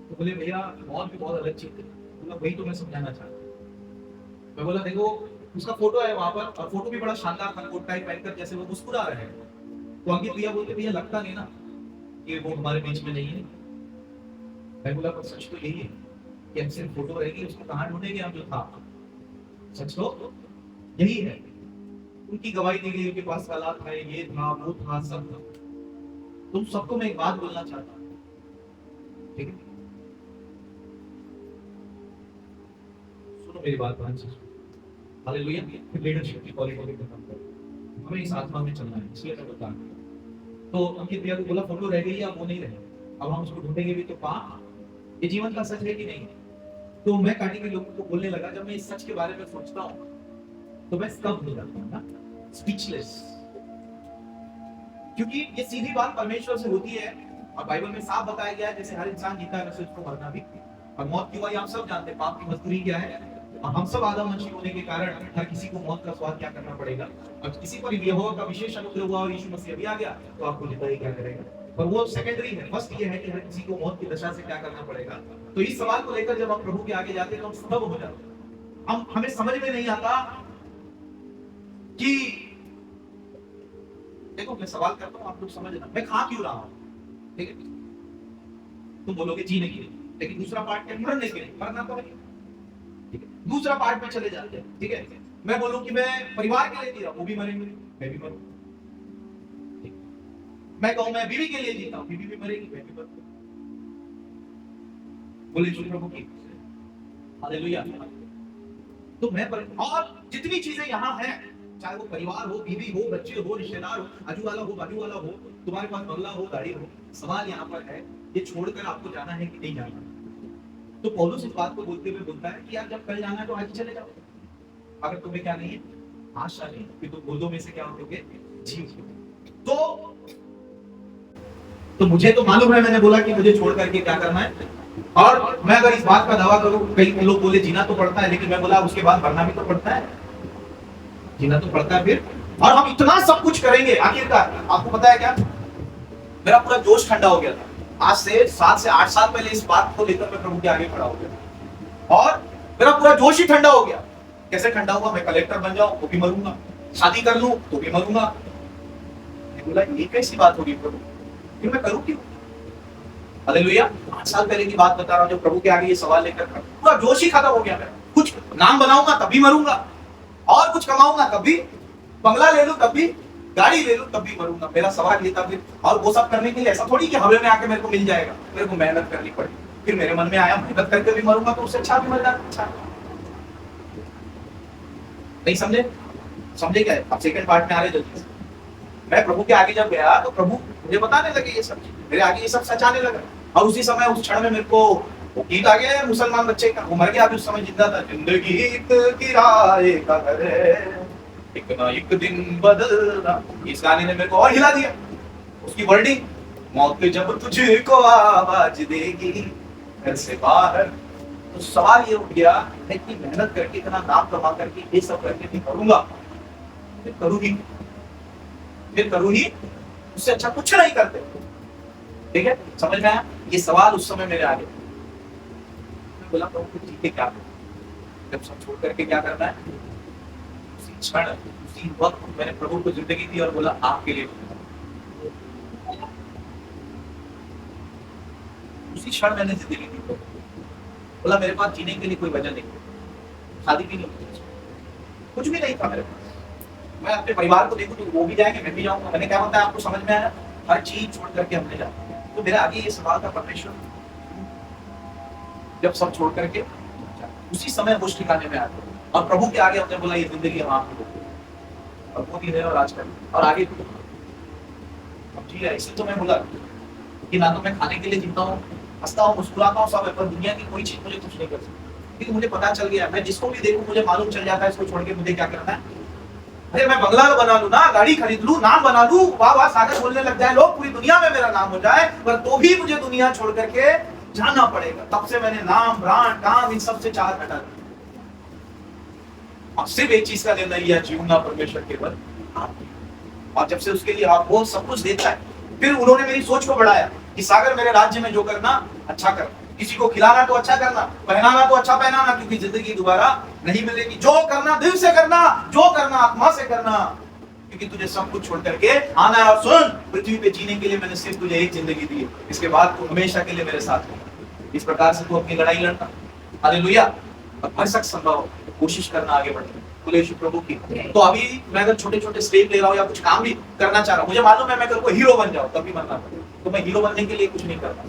तो बोले भैया मौत भी बहुत अलग चीज है, बोला वही तो मैं समझाना चाहता। मैं बोला देखो उसका फोटो है वहां पर, और फोटो भी बड़ा शानदार था, कोट टाई पहनकर जैसे वो मुस्कुरा रहे हैं। तो अंकित भैया बोलते भैया लगता नहीं ना कि वो हमारे बीच में नहीं है। मैं बोला पर सच तो यही है कि हम सिर्फ फोटो रहेगी, उसको कहाँ ढूंढेंगे हम जो था। सच तो यही है, उनकी गवाही दी गई, उनके पास हालात है, ये था वो था सब था। तुम सबको मैं एक बात बोलना चाहता हूँ, ठीक है, सुनो मेरी बात ध्यान से। हालेलुया। फिर लीडरशिप की क्वालिटी पे खत्म करो, हमें इस आत्मा में चलना है, इसलिए मैं बता रहा हूं। तो अंकित भैया को बोला फोटो रह गई, अब वो नहीं रहे, अब हम उसको ढूंढेंगे भी तो कहाँ, ये जीवन का सच है कि नहीं। तो मैं काटी के लोगों को बोलने लगा, जब मैं इस सच के बारे में सोचता हूँ तो मैं स्तब्ध हो जाता हूँ ना, स्पीचलेस, क्योंकि ये सीधी बात परमेश्वर से होती है और बाइबल में साफ बताया गया है जैसे हर इंसान जीता है वैसे उसको मरना भी, और मौत की वजह हम सब जानते हैं, पाप की मजदूरी क्या है, और हम सब आदम वंशी होने के कारण हर किसी को मौत का स्वाद क्या करना पड़ेगा। और किसी पर यहोवा का विशेष अनुग्रह हुआ और यीशु मसीह अभी आ गया तो आपको जीता ही क्या करेगा, पर वो सेकेंडरी है। फर्स्ट ये है कि हर किसी को मौत की दशा से क्या करना पड़ेगा। तो इस सवाल को लेकर जब हम प्रभु के आगे जाते हैं तो हम स्तब्ध हो जाते हैं, हमें समझ में नहीं आता कि देखो मैं सवाल करता हूँ, आप लोग समझना मैं खा क्यों रहा हूँ, ठीक है। तुम बोलोगे जीने के लिए, लेकिन दूसरा पार्ट क्या, मरने के लिए, मरना तो नहीं, ठीक है। दूसरा पार्ट में चले जाते हैं, ठीक है। मैं बोलूं कि मैं परिवार के लिए जी रहा हूं, वो भी मरेंगे, मैं भी मरूंगा। मैं कहूं मैं बीवी के लिए जीता हूं, बीवी भी मरेगी, मैं भी मरूंगा। बोले यीशु प्रभु की हालेलुया। तो मैं और जितनी चीजें यहाँ हैं, चाहे वो परिवार हो, बीवी हो, बच्चे हो, रिश्तेदार हो, आजू वाला हो, बाजू वाला हो, तुम्हारे पास बंगला हो, गाड़ी हो, सवाल यहाँ पर है ये छोड़कर आपको जाना है कि नहीं जाना। तो पौलुस इस बात को बोलते हुए बोलता है कि यार जब कल जाना है तो आज चले जाओ। अगर तुम्हें क्या नहीं है, आशा नहीं, कि तुम बोलो में से क्या होगे, जीव। तो मुझे तो मालूम है, मैंने बोला कि मुझे छोड़ करके क्या करना है, और मैं अगर इस बात का दावा करूं, कई लोग बोले जीना तो पड़ता है, लेकिन मैं बोला उसके बाद मरना भी तो पड़ता है, जीना तो पड़ता है फिर। और हम इतना सब कुछ करेंगे आखिरकार, आपको पता है क्या, मेरा पूरा जोश ठंडा हो गया था। आज से 7 से 8 साल पहले इस बात को लेकर मैं प्रभु के आगे खड़ा हो गया और मेरा पूरा जोश ही ठंडा हो गया। कैसे ठंडा हुआ, मैं कलेक्टर बन जाऊं तो भी मरूंगा, शादी कर लूं तो भी मरूंगा। मैं बोला ये कैसी बात होगी प्रभु, फिर मैं करूं क्यों। हालेलुया। 8 साल पहले की बात बता रहा हूं, जब प्रभु के आगे ये सवाल लेकर पूरा जोश ही खत्म हो गया। मैं कुछ नाम बनाऊंगा तभी मरूंगा, और कुछ कमाऊंगा तभी, बंगला ले लूं तभी, गाड़ी ले लूं तभी मरूंगा। मेरा सवाल ये था फिर, और वो सब करने के लिए ऐसा थोड़ी कि हवे में आके मेरे को मिल जाएगा, मेरे को मेहनत करनी पड़ेगी। फिर मेरे मन में आया मेहनत करके भी मरूंगा तो उससे अच्छा भी मर जाना अच्छा। नहीं समझे, समझे क्या है। अब सेकंड पार्ट में आ रहे जल्दी से। मैं प्रभु के आगे जब गया तो प्रभु मुझे बताने लगे ये सब, मेरे आगे ये सब सच आने लगा। और उसी समय उस क्षण में मेरे को गीत आ गया मुसलमान बच्चे का, वो मर गया अभी उस समय जिंदा था। जिंदगी एक किराए का घर है, एक ना एक दिन बदलना। इस गाने ने मेरे को और हिला दिया। उसकी वर्डिंग, मौत जब तुझको आवाज देगी घर से बाहर। तो सवाल ये उठ गया है कि मेहनत करके इतना नाम कमा करके ये सब करके भी करूंगा, फिर करूँ ही, उससे अच्छा कुछ नहीं करते। ठीक है, समझ में आया। ये सवाल उस समय मेरे आगे। मैं बोला प्रभु ठीक है, क्या जब सब छोड़ करके क्या करना है। उसी क्षण उसी वक्त मैंने प्रभु को जिंदगी दी और बोला आपके लिए। उसी क्षण मैंने जिंदगी दी। बोला मेरे पास जीने के लिए कोई वजह नहीं, शादी भी नहीं की, कुछ भी नहीं था मेरे पास। मैं अपने परिवार को देखूं तो वो भी जाएंगे, मैं भी जाऊंगा। मैंने क्या बताया आपको, समझ में आया? हर चीज छोड़ करके हमने जाना। तो मेरा आगे ये सवाल था, परमेश्वर जब सब छोड़ करके उसी समय उस ठिकाने में आते और प्रभु के आगे हमने बोला ये जिंदगी हम आपको देते हैं। और वो दिन है और आज का दिन और आगे अब जी है। इसलिए तो मैं बोला कि ना तो मैं खाने के लिए जीता हूँ, हंसता हूँ, मुस्कुराता हूँ, सब है, पर दुनिया की कोई चीज मुझे कुछ नहीं कर सकती। क्योंकि मुझे पता चल गया, मैं जिसको भी देखूं मुझे मालूम चल जाता है इसको छोड़ के मुझे क्या करना है। अरे मैं बंगला बना लूं ना, गाड़ी खरीद लूं, नाम बना लूं, वाह वाह सागर बोलने लग जाए लोग, पूरी दुनिया में मेरा नाम हो जाए, पर तो भी मुझे दुनिया छोड़ करके जाना पड़ेगा। तब से मैंने नाम, ब्रांड, काम, इन सब से चाहत हटा दी। अब सिर्फ एक चीज का निर्णय लिया, जीवना परमेश्वर केवल आपके। और जब से उसके लिए आप वो सब कुछ देता है, फिर उन्होंने मेरी सोच को बढ़ाया कि सागर मेरे राज्य में जो करना अच्छा करना, किसी को खिलाना तो अच्छा करना, पहनाना तो अच्छा पहनाना, क्योंकि जिंदगी दोबारा नहीं मिलेगी। जो करना दिल से करना, जो करना आत्मा से करना, क्योंकि तुझे सब कुछ छोड़ करके आना है। और सुन, पृथ्वी पे जीने के लिए मैंने सिर्फ तुझे एक जिंदगी दी है, इसके बाद तू हमेशा के लिए मेरे साथ रहना। इस प्रकार से तू अपनी लड़ाई लड़ना, हालेलुया। और हर शख्स संभव कोशिश करना आगे बढ़ना, बोले यीशु प्रभु की। तो अभी मैं अगर छोटे छोटे स्टेप ले रहा हूँ या कुछ काम भी करना चाह रहा हूँ, मुझे मालूम है मैं कल को हीरो बन जाऊँ तब भी मरना पड़ेगा, तो मैं हीरो बनने के लिए कुछ नहीं करता।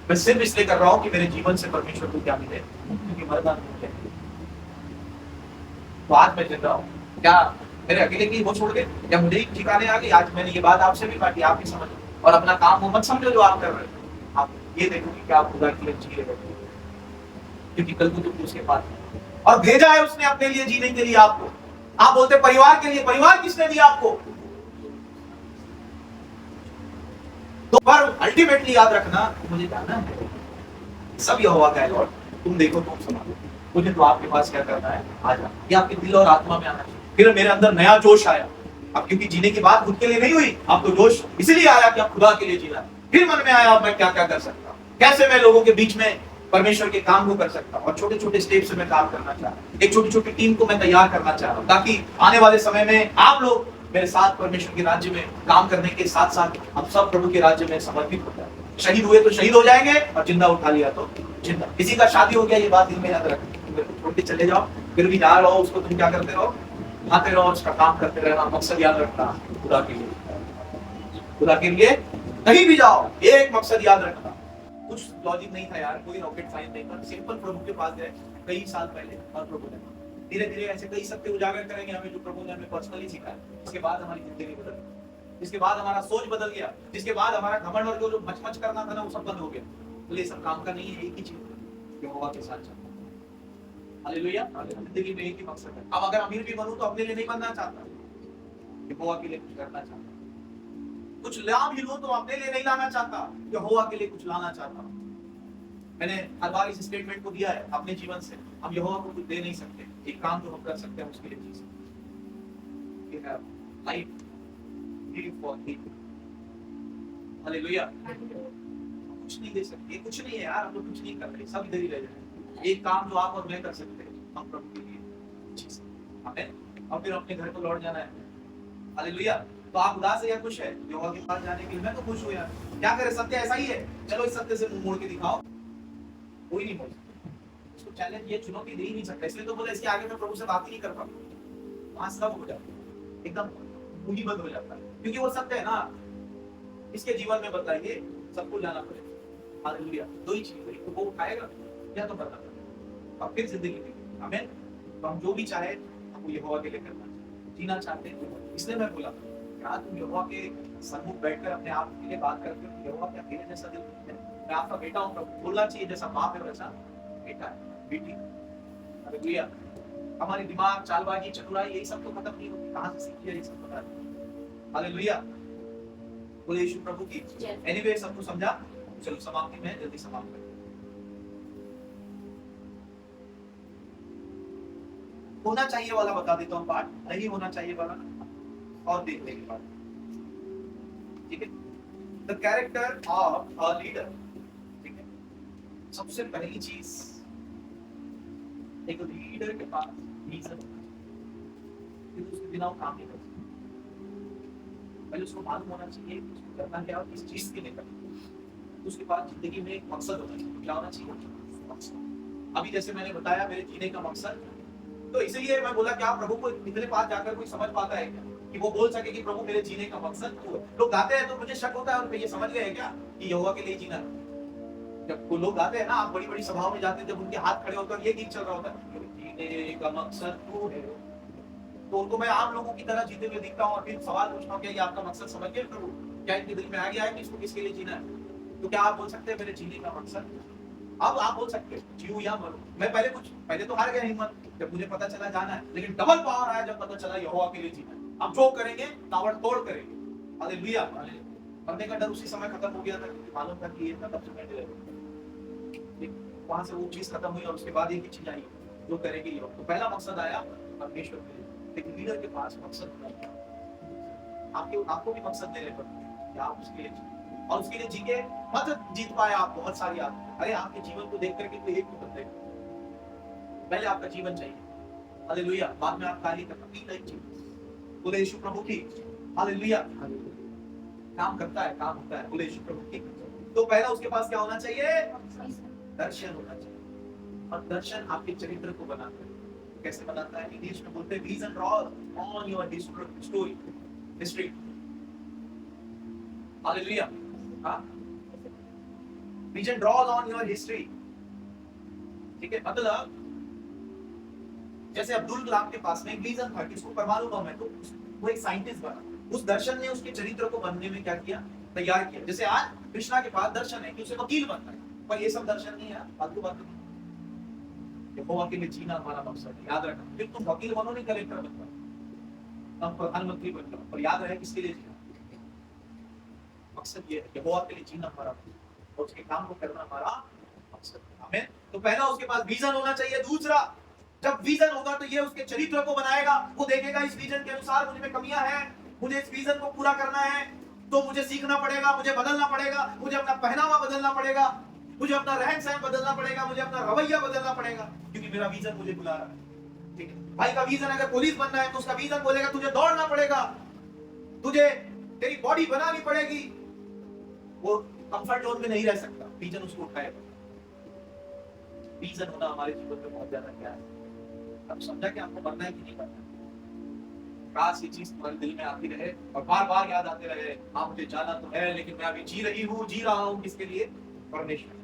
मैं सिर्फ इसलिए कर रहा हूँ कि मेरे जीवन से परमेश्वर को क्या मिले, क्योंकि मरना नहीं है। तो आज मैं जिंदा हूँ, क्या मेरे अकेले की वो छोड़ के या मुझे ही ठिकाने आ गई? आज मैंने ये बात आपसे भी बांटी, आप भी समझो। और अपना काम वो मत समझो जो आप कर रहे हो, आप ये देखो कि क्या आप खुदा के लिए जी रहे हो, क्योंकि कल को तुम उसके पास और भेजा है उसने अपने लिए जीने के लिए आपको। आप बोलते परिवार के लिए, परिवार किसने दिया आपको? तो पर अल्टीमेटली याद रखना, मुझे जाना है, सब यहोवा का है लॉर्ड, तुम देखो तुम संभालो, मुझे तो आपके पास क्या करना है, आ जाना। ये आपके दिल और आत्मा में आना चाहिए। फिर मेरे अंदर नया जोश आया। अब क्योंकि जीने की बात खुद के लिए नहीं हुई, अब तो जोश इसलिए आया कि अब खुदा के लिए जीना है। फिर मन में आया मैं क्या क्या कर सकता हूँ, कैसे मैं लोगों के बीच में परमेश्वर के काम को कर सकता हूँ। और छोटे छोटे स्टेप से मैं काम करना चाह रहा हूँ। एक छोटी छोटी टीम को मैं तैयार करना चाह रहा हूँ, ताकि आने वाले समय में आप लोग मेरे साथ परमेश्वर के राज्य में काम करने के साथ साथ हम सब प्रभु के राज्य में समर्पित हो जाए। शहीद हुए तो शहीद हो जाएंगे, और जिंदा उठा लिया तो जिंदा। किसी का शादी हो गया, ये बात दिल में याद रखना, छोड़ के चले जाओ, फिर भी जा रहो उसको, तुम क्या करते रहो, आते रहो, उसका काम करते रहना। मकसद याद रखना, खुदा के लिए, खुदा के लिए कहीं भी जाओ, एक मकसद याद रखना। कुछ लॉजिक नहीं था यार, कोई रॉकेट साइंस नहीं था, सिंपल प्रभु के पास गए कई साल पहले, और प्रभु ने धीरे धीरे ऐसे कई सत्य उजागर करेंगे हमें, जो प्रभु ने हमें पर्सनली सिखाया। इसके बाद हमारी जिंदगी बदल गई, इसके बाद हमारा सोच बदल गया, जिसके बाद हमारा घमंड और जो मच करना था ना, वो सब बंद हो गया। तो ये सब काम का नहीं है, एक ही चीज यहोवा के साथ चलना। हालेलुया। जिंदगी में एक ही मकसद है। अब अगर अमीर भी बनूं तो अपने लिए नहीं बनना चाहता, यहोवा के लिए कुछ करना चाहता। कुछ लाभ ही लूं तो अपने लिए नहीं लाना चाहता, यहोवा के लिए कुछ लाना चाहता हूं। मैंने हर बार इस स्टेटमेंट को दिया है अपने जीवन से, हम यहोवा को कुछ दे नहीं सकते, एक काम जो हम कर सकते हैं उसके लिए जी सकते हैं। Life live for him. Hallelujah. कुछ नहीं दे सकते, कुछ नहीं है यार, हम लोग कुछ नहीं कर रहे, सब इधर ही रह जाए। एक काम जो आप और मैं कर सकते हैं, हम प्रभु के लिए जी सकते हैं। आमीन। और फिर अपने घर को लौट जाना है। हालेलुया। तो आप उदास है या खुश है यहोवा के पास जाने के लिए? मैं तो खुश हूं यार। क्या करे, सत्य ऐसा ही है, चलो इस सत्य से मुंह मोड़ के दिखाओ। कोई नहीं बोल सकता इसको, चैलेंज ये चुनौती दे ही नहीं सकता। इसलिए तो बोला इसके आगे मैं प्रभु से बात ही नहीं कर पाऊंगा, वहां सब हो जाता है, एकदम मुंह ही बंद हो जाता है, क्योंकि वो सत्य है ना। इसके जीवन में बताइए, सबको जाना पड़ेगा। हालेलुया। दो ही चीज है, तो वो उठाएगा या तो बता देगा, और फिर जिंदगी में आमीन। तो हम जो भी चाहे हमको यहोवा के लिए करना चाहिए, जीना चाहते हैं। इसलिए मैं बोला क्या तुम यहोवा के सम्मुख बैठकर अपने आप के लिए बात करते हो, यहोवा क्या मेरे जैसा दिल नहीं है, मैं आपका बेटा हूं। प्रभु बोलना चाहिए, जैसा बाप है वैसा बेटा है, बेटी। हालेलुया। हमारी दिमाग, चालबाजी, चतुराई, यही सब तो खत्म नहीं होती, कहां से सीखी है ये सब पता नहीं। हालेलुया। बोले यीशु प्रभु की। एनीवे सबको समझा, चलो समाप्ति में जल्दी समाप्त करें। होना चाहिए वाला बता देता हूं पाठ, नहीं होना चाहिए वाला और देखने के बाद, ठीक है। The character of a leader, ठीक है। सबसे पहली चीज, एक लीडर के पास रीजन, उसके बिना वो काम नहीं कर सकता। पहले उसको मालूम होना चाहिए कि उसको करना क्या और किस चीज के लिए करना। तो उसके पास जिंदगी में एक मकसद होना चाहिए। क्या होना चाहिए? मकसद। अभी जैसे मैंने बताया मेरे जीने का मकसद, तो इसीलिए मैं बोला क्या प्रभु को इतने पास जाकर कोई समझ पाता है क्या कि वो बोल सके कि प्रभु मेरे जीने का मकसद तू है। लोग गाते हैं तो मुझे शक होता है उन पे, ये समझ गए हैं क्या कि यहोवा के लिए जीना है? जब वो लोग गाते हैं ना, आप बड़ी बड़ी सभाओं में जाते हैं, जब उनके हाथ खड़े होते हैं ये गीत चल रहा होता है, जीने का मकसद तू है, तो उनको मैं आम लोगों की तरह जीते हुए दिखता हूँ और फिर सवाल पूछता हूँ क्या ये आपका मकसद समझ गए प्रभु? क्या इनके दिल में आ गया है कि इसको किसके लिए जीना है? तो क्या आप बोल सकते हैं मेरे जीने का मकसद? अब आप बोल सकते हैं जीऊं या मरूं। मैं पहले तो हार गया हिम्मत जब मुझे पता चला जाना है, लेकिन डबल पावर आया जब पता चला यहोवा के लिए जीना है। अब जो करेंगे ताबड़तोड़ करेंगे। हालेलुया। मरने का डर उसी समय खत्म हो गया था, क्योंकि मालूम था कि ये इतना तब से वहां से वो चीज खत्म हुई और उसके बाद एक ही चीज आई, जो करेंगे ये। तो पहला मकसद आया परमेश्वर के लिए, लेकिन लीडर के पास मकसद नहीं। आपको भी मकसद लेने पड़ते कि आप उसके लिए जिए, और उसके लिए जी के मत जीत पाए आप बहुत सारी आदतें। अरे आपके जीवन को देख करके कोई एक भी बंदे, पहले आपका जीवन चाहिए। हालेलुया। बाद में आप कार्य करना भी नहीं चाहिए। बोले यीशु प्रभु की हालेलुया। काम करता है, काम होता है। बोले यीशु प्रभु की। तो पहला उसके पास क्या होना चाहिए? दर्शन होना चाहिए। और दर्शन आपके चरित्र को बनाता है। कैसे बनाता है? इंग्लिश में बोलते हैं vision draws on your story history. Hallelujah. हाँ, vision draws on your history. ठीक है, मतलब जैसे अब्दुल कलाम के पास में एक विजन था कि उसको परमाणु बम है, तो वो एक साइंटिस्ट बना। उस दर्शन ने उसके चरित्र को बनने में क्या किया? तैयार किया। जैसे आज कृष्णा के पास दर्शन है कि उसे वकील बनना है, पर ये सब दर्शन नहीं है, फालतू बात नहीं। यहोवा के लिए जीना हमारा मकसद है, याद रखना। फिर तुम वकील बनो नहीं कलेक्टर बन जाओ, हम प्रधानमंत्री बन जाओ, और याद रहे किसके लिए जीना। मकसद ये है, यहोवा के लिए जीना हमारा और उसके काम को करना हमारा मकसद है। आमीन। तो पहला उसके पास विजन होना चाहिए। दूसरा, जब विजन होगा तो ये उसके चरित्र को बनाएगा। वो देखेगा इस विजन के अनुसार मुझ में कमियां हैं, मुझे इस विजन को पूरा करना है, तो मुझे सीखना पड़ेगा, मुझे बदलना पड़ेगा, मुझे अपना पहनावा बदलना पड़ेगा, मुझे अपना रहन सहन बदलना पड़ेगा, मुझे अपना रवैया बदलना पड़ेगा, क्योंकि मेरा विजन मुझे बुला रहा है। ठीक है, भाई का विजन अगर पुलिस बनना है तो उसका विजन बोलेगा तुझे दौड़ना पड़ेगा, तुझे तेरी बॉडी बनानी पड़ेगी। वो कंफर्ट जोन में नहीं रह सकता, विजन उसको उठाएगा। विजन होना हमारे जीवन में बहुत ज्यादा क्या है। अब समझा कि आपको बनना है कि नहीं बनना। काश ये चीज तुम्हारे दिल में आती रहे और बार बार याद आते रहे, हाँ मुझे जाना तो है, लेकिन मैं अभी जी रहा हूँ किसके लिए? परमेश्वर।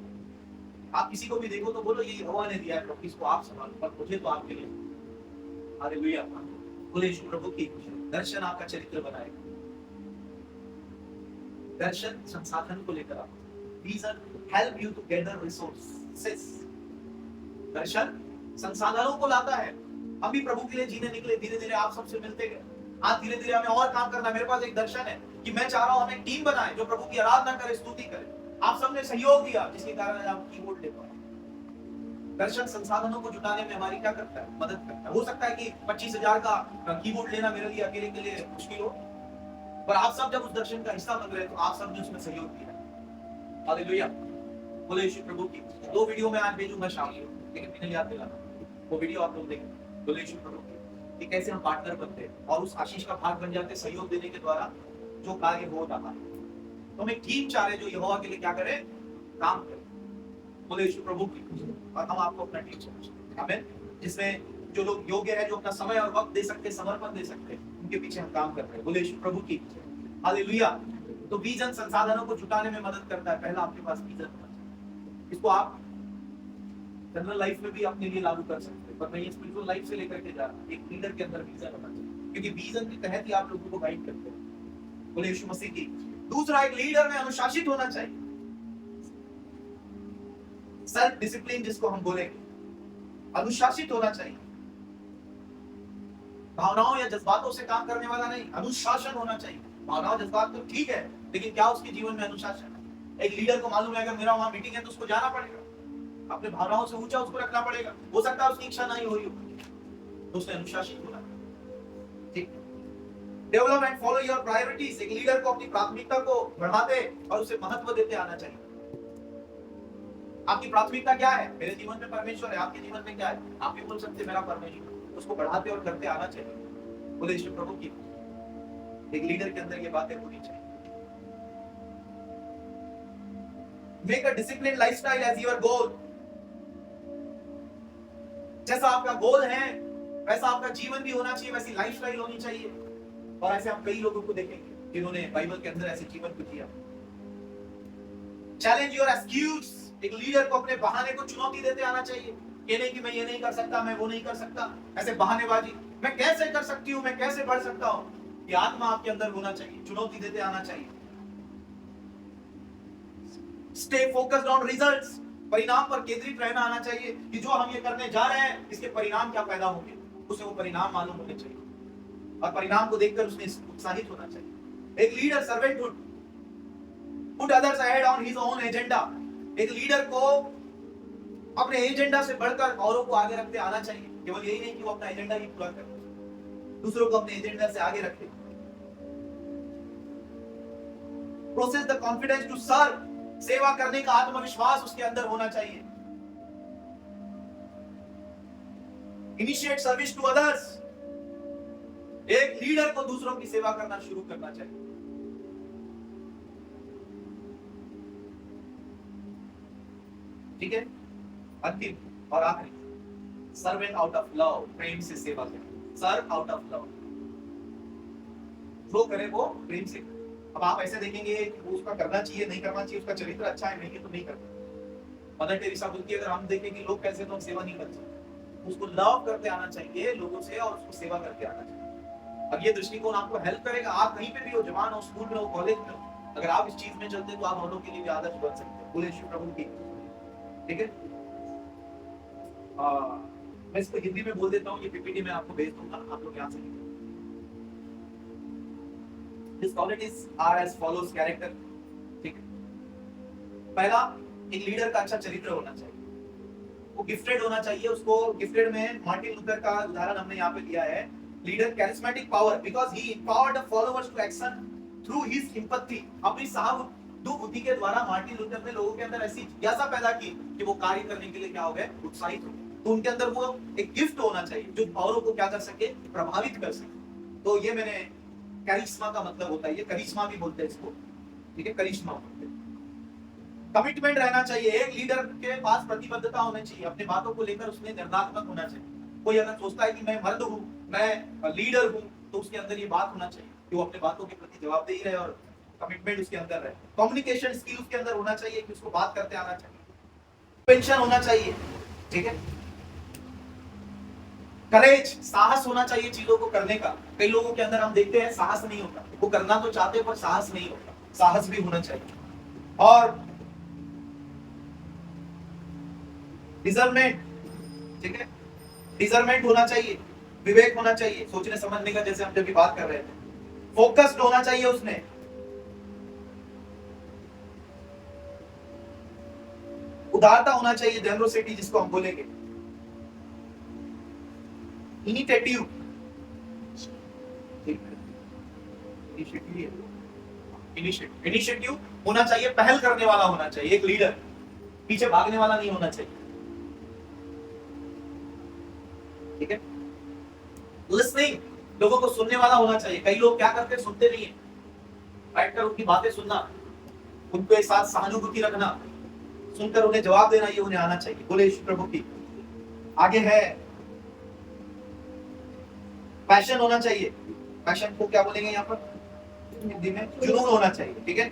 आप किसी को भी देखो तो बोलो ये यहोवा ने दिया है, तो इसको आप संभालो, पर मुझे तो आपके लिए। हालेलुया। बोले यीशु प्रभु की। दर्शन आपका चरित्र बनाएगा। दर्शन संसाधन को लेकर आप, vision help you to gather resources. दर्शन संसाधनों को लाता है। हम भी प्रभु के लिए जीने निकले, धीरे धीरे आप सबसे मिलते गए। आज धीरे धीरे हमें और काम करना है। मेरे पास एक दर्शन है कि मैं चाह रहा हूं हम एक टीम बनाए जो प्रभु की आराधना करे, स्तुति करे। आप सबने सहयोग दिया जिसके कारण आप कीबोर्ड ले पाए। दर्शन संसाधनों को जुटाने में हमारी क्या करता है? मदद करता है। हो सकता है कि 25,000 का कीबोर्ड लेना मेरे लिए अकेले के लिए मुश्किल हो, पर आप सब जब उस दर्शन का हिस्सा बन रहे तो आप सब ने उसमें सहयोग दिया। हालेलुया। बोले यीशु प्रभु की। 2 वीडियो मैं आज भेजूंगा शाम को, लेकिन मैंने याद दिलाना वो वीडियो आप लोग देखें। बोले यीशु प्रभु की कि कैसे हम पार्टनर बनते हैं और उस आशीष का भाग बन जाते हैं, सहयोग देने के द्वारा जो कार्य हो रहा है। तो हम एक टीम चाह रहे जो यहोवा के लिए क्या करे? काम करे। बोले यीशु प्रभु की। और हम आपको अपना टीम समझते हैं। आमीन। जिसमें जो लोग योग्य है, जो अपना समय और वक्त दे सकते, समर्पण दे सकते, उनके पीछे हम काम कर रहे हैं। बोले यीशु प्रभु की। हालेलुया। तो विजन संसाधनों को जुटाने में मदद करता है। पहला आपके पास विजन होना चाहिए। इसको आप जनरल लाइफ में भी अपने लिए लागू कर सकते हैं, पर मैं ये स्पिरिचुअल लाइफ से लेकर के जा रहा हूं। एक लीडर के अंदर विजन होना चाहिए, क्योंकि विजन के तहत ही आप लोगों को गाइड करते हैं। बोले यीशु मसीह की। दूसरा, एक लीडर में अनुशासित होना चाहिए। सेल्फ डिसिप्लिन जिसको हम बोलेंगे, अनुशासित होना चाहिए। भावनाओं या जज्बातों से काम करने वाला नहीं, अनुशासन होना चाहिए। भावनाओं जज्बात तो ठीक है, लेकिन क्या उसके जीवन में अनुशासन है? एक लीडर को मालूम है अगर मेरा वहां मीटिंग है तो उसको जाना पड़ेगा, अपने भावनाओं से ऊंचा उसको रखना पड़ेगा। हो सकता है उसकी इच्छा नहीं हो रही हो, तो उसने अनुशासित होना। ठीक। Develop and follow your priorities. एक लीडर को अपनी प्राथमिकता को बढ़ाते और उसे महत्व देते आना चाहिए। आपकी प्राथमिकता क्या है? मेरे जीवन में परमेश्वर है। आपके जीवन में क्या है? आप भी बोल सकते हैं मेरा परमेश्वर। उसको बढ़ाते और करते आना चाहिए। बोले यीशु प्रभु की। एक लीडर के अंदर ये बातें होनी चाहिए। Make a discipline lifestyle as your goal. जैसा आपका गोल है वैसा आपका जीवन भी होना चाहिए, वैसी लाइफस्टाइल होनी चाहिए। और ऐसे आप कई लोगों को देखेंगे जिन्होंने बाइबल के अंदर ऐसे जीवन को जिया। Challenge your excuse. एक लीडर को अपने बहाने को चुनौती देते आना चाहिए। ये नहीं कि मैं ये नहीं कर सकता, मैं वो नहीं कर सकता, ऐसे बहानेबाजी, मैं कैसे कर सकती हूँ, मैं कैसे बढ़ सकता हूँ, ये आत्मा आपके अंदर होना चाहिए, चुनौती देते आना चाहिए। Stay focused on results. परिणाम पर केंद्रित रहना आना चाहिए कि जो हम ये करने जा रहे हैं इसके परिणाम क्या पैदा होंगे, उसे वो परिणाम मालूम होने चाहिए और परिणाम को देखकर उसने उत्साहित होना चाहिए। एक leader servanthood, put others ahead on his own agenda. एक लीडर को अपने एजेंडा से बढ़कर औरों को आगे रखते आना चाहिए। केवल यही नहीं कि वो अपना एजेंडा ही पूरा करे, दूसरों को अपने एजेंडा से आगे रखे। Process the confidence to serve. सेवा करने का आत्मविश्वास उसके अंदर होना चाहिए। Initiate service to others. एक लीडर को दूसरों की सेवा करना शुरू करना चाहिए। ठीक है, अंतिम और आखिरी, सर्वेंट आउट ऑफ लव। प्रेम से सेवा करें। सर्व आउट ऑफ लव, जो करे वो प्रेम से। अब आप ऐसे देखेंगे कि वो उसका करना चाहिए नहीं करना चाहिए, उसका चरित्र अच्छा है नहीं है तो नहीं करना। मदर टेरेसा बोलती है अगर हम देखें कि लोग कैसे तो हम सेवा नहीं कर सकते। उसको लव करते आना चाहिए लोगों से और उसको सेवा करके आना चाहिए। अब ये दृष्टिकोण आपको हेल्प करेगा। आप कहीं पे भी हो, जवान हो, स्कूल में हो, कॉलेज में हो, अगर आप इस चीज में चलते तो आप औरों के लिए भी आदर्श बन सकते हैं। बोले श्री प्रभु की। ठीक है, मैं इसको हिंदी में बोल देता हूँ, ये पीपीटी में आपको भेज दूंगा, आप लोग यहाँ से लिखें। His qualities are as follows character। ठीक है, पहला, एक लीडर का अच्छा चरित्र होना चाहिए, वो गिफ्टेड होना चाहिए। उसको गिफ्टेड में मार्टिन लूथर का उदाहरण हमने यहाँ पे लिया है। Leader charismatic power because he empowered the followers to action through his empathy। अपनी सहानुभूति के द्वारा मार्टिन लूथर ने लोगों के अंदर ऐसी जिज्ञासा पैदा की कि वो कार्य करने के लिए क्या हो गए, उत्साहित हो गए। तो उनके अंदर वो एक गिफ्ट होना चाहिए जो औरों को क्या कर सके, प्रभावित कर सके। तो ये मैंने करिश्मा का मतलब होता है, ये करिश्मा भी बोलते हैं इसको। ठीक है, करिश्मा। कमिटमेंट रहना चाहिए। एक लीडर के पास प्रतिबद्धता होनी चाहिए, अपने बातों को लेकर उसमें निर्णात्मक होना चाहिए। कोई अगर सोचता है कि मैं मर्द हूँ, मैं लीडर हूँ, तो उसके अंदर ये बात होना चाहिए कि वो अपने बातों के प्रति जवाबदेही रहे और कमिटमेंट उसके अंदर रहे। कम्युनिकेशन स्किल उसके अंदर होना चाहिए कि उसको बात करते आना चाहिए। पेंशन होना चाहिए। ठीक है, करेज, साहस होना चाहिए चीजों को करने का। कई लोगों के अंदर हम देखते हैं साहस नहीं होता, वो करना तो चाहते हैं पर साहस नहीं होता। साहस भी होना चाहिए। और डिजर्नमेंट। ठीक है, डिजर्नमेंट होना चाहिए, विवेक होना चाहिए, सोचने समझने का, जैसे हम जब भी बात कर रहे थे। फोकस्ड होना चाहिए उसने। उदारता होना चाहिए, जेनरोसिटी जिसको हम बोलेंगे। इनिशिएटिव, इनिशिएटिव होना चाहिए, पहल करने वाला होना चाहिए। एक लीडर पीछे भागने वाला नहीं होना चाहिए। ठीक है, लिसनिंग, लोगों को सुनने वाला होना चाहिए। कई लोग क्या करते हैं, सुनते नहीं है। बैठकर उनकी बातें सुनना, उनके साथ सहानुभूति रखना, सुनकर उन्हें जवाब देना, ये उन्हें आना चाहिए। बोले यीशु प्रभु की। आगे है पैशन होना चाहिए। पैशन को क्या बोलेंगे यहाँ पर हिंदी में, जुनून होना चाहिए। ठीक है,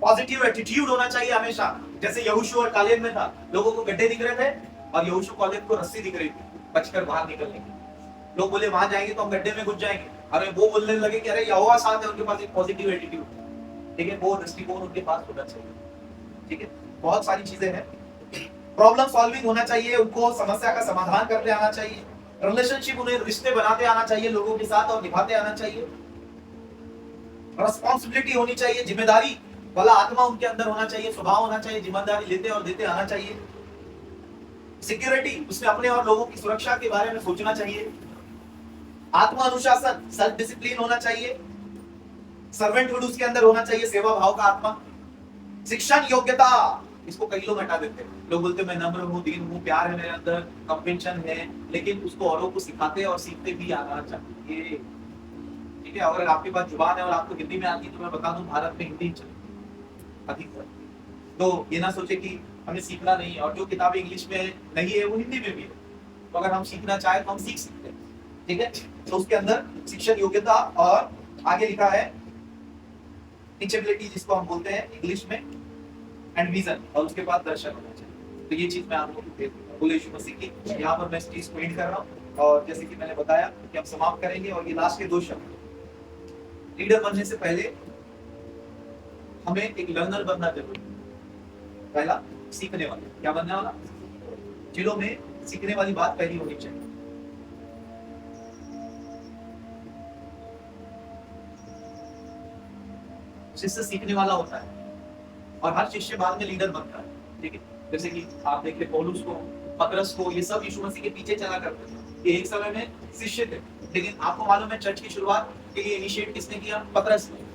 पॉजिटिव एटीट्यूड होना चाहिए हमेशा। जैसे यहोशू और कालेब में था, लोगों को गड्ढे दिख रहे थे और यहोशू कालेब को रस्सी दिख रही थी बचकर बाहर निकलने की। लोग बोले वहां जाएंगे तो हम गड्ढे में घुस जाएंगे। अरे वो बोलने लगे कि अरे यहोवा साथ है, उनके पास एक पॉजिटिव एटीट्यूड। ठीक है, वो दृष्टिकोण उनके पास होना चाहिए। ठीक है, बहुत सारी चीजें हैं। प्रॉब्लम सॉल्विंग होना चाहिए, उनको समस्या का समाधान करते आना चाहिए। रिलेशनशिप, उन्हें रिश्ते बनाते आना चाहिए लोगों के साथ और निभाते आना चाहिए। रिस्पांसिबिलिटी होनी चाहिए, जिम्मेदारी वाला आत्मा उनके अंदर होना चाहिए, स्वभाव होना चाहिए, जिम्मेदारी लेते और देते आना चाहिए। सिक्योरिटी, उसने अपने और लोगों की सुरक्षा के बारे में सोचना चाहिए। आत्मा अनुशासन, सेल्फ डिसिप्लिन होना चाहिए। सर्वेंटहुड उसके अंदर होना चाहिए, सेवा भाव का आत्मा। शिक्षण योग्यता, इसको कई लोग हटा देते हैं। लोग बोलते हैं मैं नम्र हूँ, दीन हूँ, प्यार है मेरे अंदर, कंपेंशन है, लेकिन उसको औरों को सिखाते और सीखते भी आना चाहिए। ठीक है, अगर आपके पास जुबान है और आपको हिंदी में आती है तो मैं बता दूं भारत में हिंदी चलती अधिकतर। तो ये ना सोचे कि हमें सीखना नहीं है, और जो किताबें इंग्लिश में नहीं है वो हिंदी में भी है, तो अगर हम सीखना चाहें तो हम सीख सकते हैं, ठीक है। तो उसके अंदर शिक्षण योग्यता और आगे लिखा है टीचेबिलिटी, जिसको हम बोलते हैं इंग्लिश में, एंड विजन, और उसके बाद दर्शन होना चाहिए। तो ये चीज मैं आप लोगों को दे दूंगा बोले यीशु मसीह की। यहाँ पर मैं इस चीज को एंड कर रहा हूँ, और जैसे कि मैंने बताया कि हम समाप्त करेंगे, और ये लास्ट के 2 शब्द, लीडर बनने से पहले हमें एक लर्नर बनना जरूरी है। पहला सीखने वाला, क्या बनने वाला? जिलों में सीखने वाली बात पहली होनी चाहिए। शिष्य सीखने वाला होता है, और हर शिष्य बाद में लीडर बनता है, ठीक है। जैसे कि आप देखिए पौलुस को, पतरस को, ये सब यीशु मसीह के पीछे चला करते थे, ये एक समय में शिष्य थे, लेकिन आपको मालूम है चर्च की शुरुआत के लिए इनिशिएट किसने किया? पतरस ने,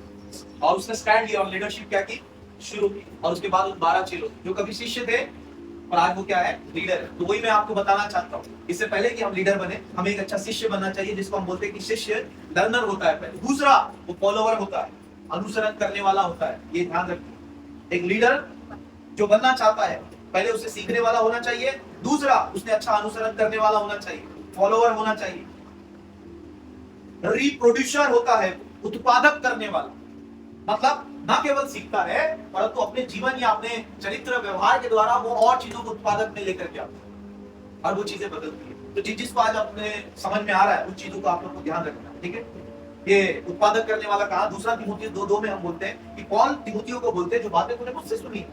और उसने स्टैंड लिया और लीडरशिप क्या की? शुरू की। और उसके बाद 12 चेलों जो कभी शिष्य थे और आज वो क्या है? लीडर है। तो वही मैं आपको बताना चाहता हूँ, इससे पहले कि हम लीडर बने, हमें एक अच्छा शिष्य बनना चाहिए, जिसको हम बोलते हैं कि शिष्य लर्नर होता है पहले, दूसरा वो फॉलोवर होता है, अनुसरण करने वाला होता है। ये ध्यान रखिए, एक लीडर जो बनना चाहता है पहले उसे सीखने वाला होना चाहिए, दूसरा उसने अच्छा अनुसरण करने वाला होना चाहिए, फॉलोवर होना चाहिए, रिप्रोड्यूसर होता है, उत्पादक करने वाला, मतलब न केवल सीखता है परंतु अपने जीवन या अपने चरित्र व्यवहार के द्वारा वो और चीजों को उत्पादक में लेकर के आता है और वो चीजें बदलती है। तो जिसको आज अपने समझ में आ रहा है उन चीजों को आप लोग को ध्यान रखना है, ठीक है। ये उत्पादक करने वाला कहा, दूसरा तीमुथियुस 2:2 में हम बोलते हैं कि पौल तीमुथियुस को बोलते हैं जो बातें तूने मुझसे सुनी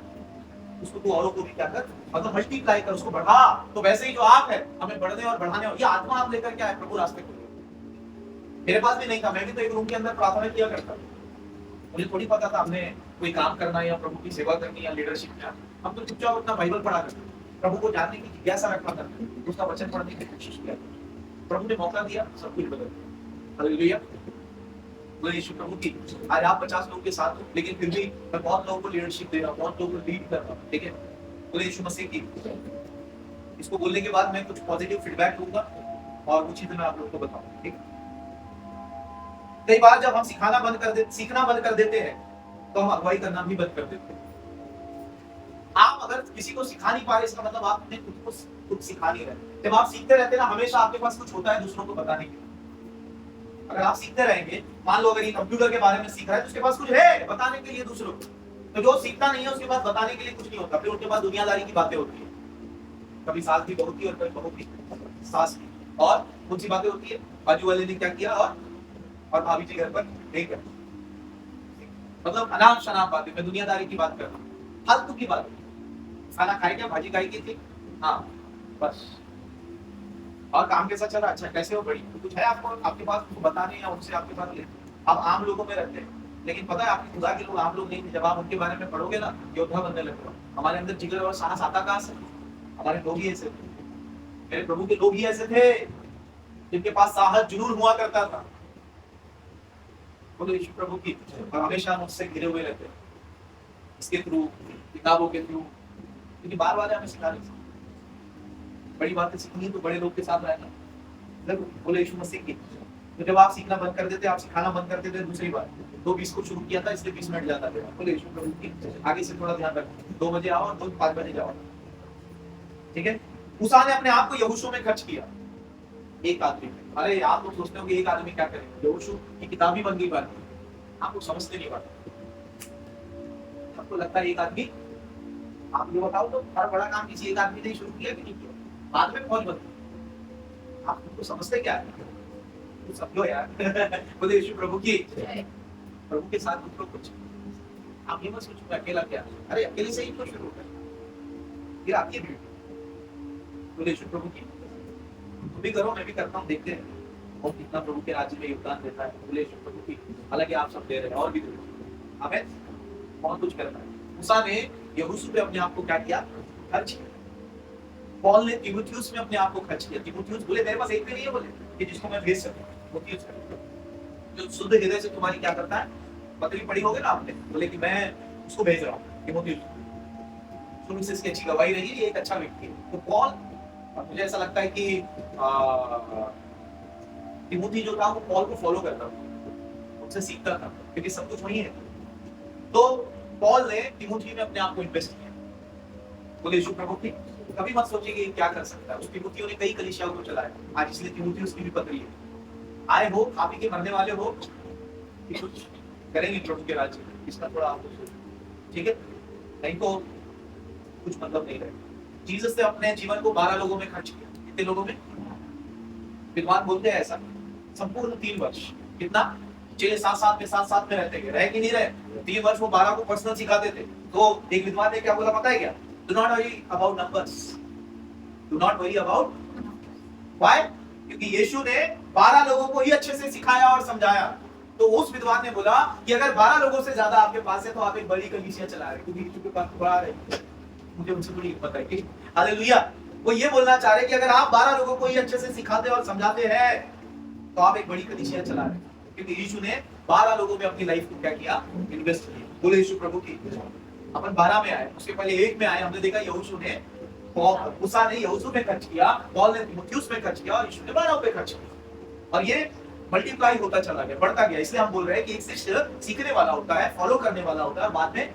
उसको तू औरों को भी क्या कर, मतलब मल्टीप्लाई कर, उसको बढ़ा। तो वैसे ही जो आप है हमें बढ़ने और बढ़ाने, और ये आत्मा आप लेकर क्या है? प्रभु रास्ते को। मेरे पास भी नहीं था, मैं भी तो एक रूम के अंदर प्रार्थना किया करता, मुझे थोड़ी पता था हमने कोई काम करना है या प्रभु की सेवा करनी या लीडरशिप में। हम तो चुपचाप अपना बाइबल पढ़ा करते, प्रभु को जानने की जिज्ञासा रखा करते, उसका वचन पढ़ने की कोशिश किया। प्रभु ने मौका दिया, सब कुछ बदल गया। हालेलुया, बोले यीशु प्रभु की। आज आप 50 लोगों के साथ हो, लेकिन फिर भी मैं बहुत लोगों को लीडरशिप दे रहा हूँ, बहुत लोगों को लीड कर रहा हूँ, ठीक है। बोले यीशु मसीह की। इसको बोलने के बाद मैं कुछ पॉजिटिव फीडबैक दूंगा और कुछ चीजें मैं आप लोगों को बताऊंगा, ठीक। कई बार जब हम सीखना बंद कर देते हैं तो हम अगुवाई करना भी बंद कर देते हैं। आप अगर किसी को सिखा नहीं पा रहे, इसका मतलब आप अपने खुद सिखा नहीं रहे। जब आप सीखते रहते हैं ना, हमेशा आपके पास कुछ होता है दूसरों को बताने के लिए। अगर आप सीखते रहेंगे, मान लो अगर ये कंप्यूटर के बारे में सीख रहा है तो उसके पास कुछ है बताने के लिए दूसरों को। तो जो सीखता नहीं है उसके पास बताने के लिए कुछ नहीं होता, फिर उसके पास दुनियादारी की बातें होती है, कभी सास की बहू की और कभी बहू की सास की। और कौन सी बातें होती है? बाजू वाले ने क्या किया और भाभी जी घर पर नहीं कर, मतलब अनाप शनाप बातें। मैं दुनियादारी की बात कर रहा हूँ, फालतू की बात। खाना खाए क्या? भाजी खाई की थी, हाँ बस। और काम कैसा चला? अच्छा। कैसे हो? बड़ी। कुछ है आपको, आपके पास बताने या उनसे आपके पास ले? आप आम लोगों में रहते हैं, लेकिन पता है आपके खुदा के लोग आम लोग नहीं थे। जब आप उनके बारे में पढ़ोगे ना, योद्धा बनने लगते हो। हमारे अंदर जिगर और साहस आता कहाँ से? हमारे लोग ही ऐसे थे, मेरे प्रभु के लोग ही ऐसे थे जिनके पास साहस जुनून हुआ करता था। बोलो यीशु प्रभु की। और हमेशा मुझसे घिरे हुए रहते हैं, इसके थ्रू, किताबों के थ्रू, क्योंकि बार बार हमें सिखा नहीं। बड़ी बातें सीखनी तो बड़े लोग के साथ रहना। बोले यीशु मसीह की। तो जब आप सीखना बंद कर देते, आप सिखाना बंद कर देते, दूसरी बात 2:20 को शुरू किया था, इसलिए 20 मिनट जाता था। बोले यीशु प्रभु की। आगे से थोड़ा ध्यान रखो, 2 बजे आओ और 5 बजे जाओ, ठीक है। मूसा ने अपने आप को यहोशू में खर्च किया, एक आदमी में। अरे आप लोग सोचते हो कि एक आदमी क्या करे, यहोशू की किताब ही बन गई बात, आप लोग समझते नहीं बात। आपको लगता है एक आदमी, आप ये बताओ तो हर बड़ा काम किसी एक आदमी ने शुरू किया कि नहीं किया? बाद में फौज बनती। आप तो समझते क्या है? तो समझो यार। बोले यीशु प्रभु की। प्रभु के साथ दूसरों कुछ, आप ये मत सोचो अकेला क्या, अरे अकेले से ही तो शुरू होता है, फिर आपकी ड्यूटी। बोले यीशु प्रभु की। तुम भी करो, मैं भी करता हूँ, देखते हैं और कितना प्रभु के राज्य में योगदान देता है। बोले यीशु प्रभु की। हालांकि आप सब दे रहे हैं और भी दे रहे हैं, हमें बहुत कुछ करना है। मूसा ने यहोशू पे अपने आप को क्या किया? खर्च किया। पौल ने तीमुथियुस में अपने आप को खर्च किया। तीमुथियुस बोले मेरे पास एक भी नहीं है, बोले कि जिसको मैं भेज सकूं। तीमुथियुस जो शुद्ध हृदय से तुम्हारी क्या करता है, पत्री पढ़ी होगी ना आपने, बोले कि मैं उसको भेज रहा हूँ तीमुथियुस। शुरू से इसकी अच्छी गवाही रही है, ये एक अच्छा व्यक्ति है। तो पौल, मुझे ऐसा लगता है कि तीमुथी जो था वो पौल को फॉलो करता था, उनसे सीखता था, क्योंकि सब कुछ वही है। तो पौल ने तीमुथी में अपने आप को इन्वेस्ट किया। बोले यीशु प्रभु की कभी मत सोचिए कि क्या कर सकता है। उस तिमुथियुस ने कई कलीसियाओं को चलाया, आज इसलिए तिमुथियुस की भी पत्री है। आए हो आप ही के मरने वाले हो कि कुछ करेंगे प्रभु के राज्य में, इसका थोड़ा आपको सोचो, ठीक है? नहीं तो कुछ मतलब नहीं रहेगा। जीसस ने अपने जीवन को 12 लोगों में खर्च किया। कितने लोगों में? विद्वान बोलते हैं ऐसा, संपूर्ण 3 वर्ष। कितना? चेले साथ में रहते गए, रहे कि नहीं रहे? 3 वर्ष वो 12 को पर्सनल सिखाते थे। तो एक विद्वान ने क्या बोला पता है क्या? Do not worry about numbers, do not worry about. Why? क्योंकि यीशु ने 12 लोगों को ही अच्छे से सिखाया और समझाया। तो उस विद्वान ने बोला कि अगर 12 लोगों से ज्यादा आपके पास है तो आप एक बड़ी कलीसिया चला रहे, क्योंकि यीशु के पास बड़ा है। मुझे उनसे बड़ी हिम्मत है कि हालेलुया। वो ये बोलना चाह रहे कि अगर आप 12 लोगों को ही अच्छे से सिखाते और समझाते हैं तो आप एक बड़ी कलीसिया चला रहे, क्योंकि यीशु ने 12 लोगों में अपनी लाइफ को क्या किया? इन्वेस्ट किया। बोले यीशु प्रभु की। अपन 12 में आए, उसके पहले 1 में आए। हमने देखा यहोशू ने मूसा ने यहोशू में खर्च किया, पौल ने तिमुथियुस में खर्च किया और यीशु ने 12 पे खर्च किया। और ये मल्टीप्लाई होता चला गया, बढ़ता गया। इसलिए हम बोल रहे हैं कि एक शिष्य सीखने वाला होता है, फॉलो करने वाला होता है, बाद में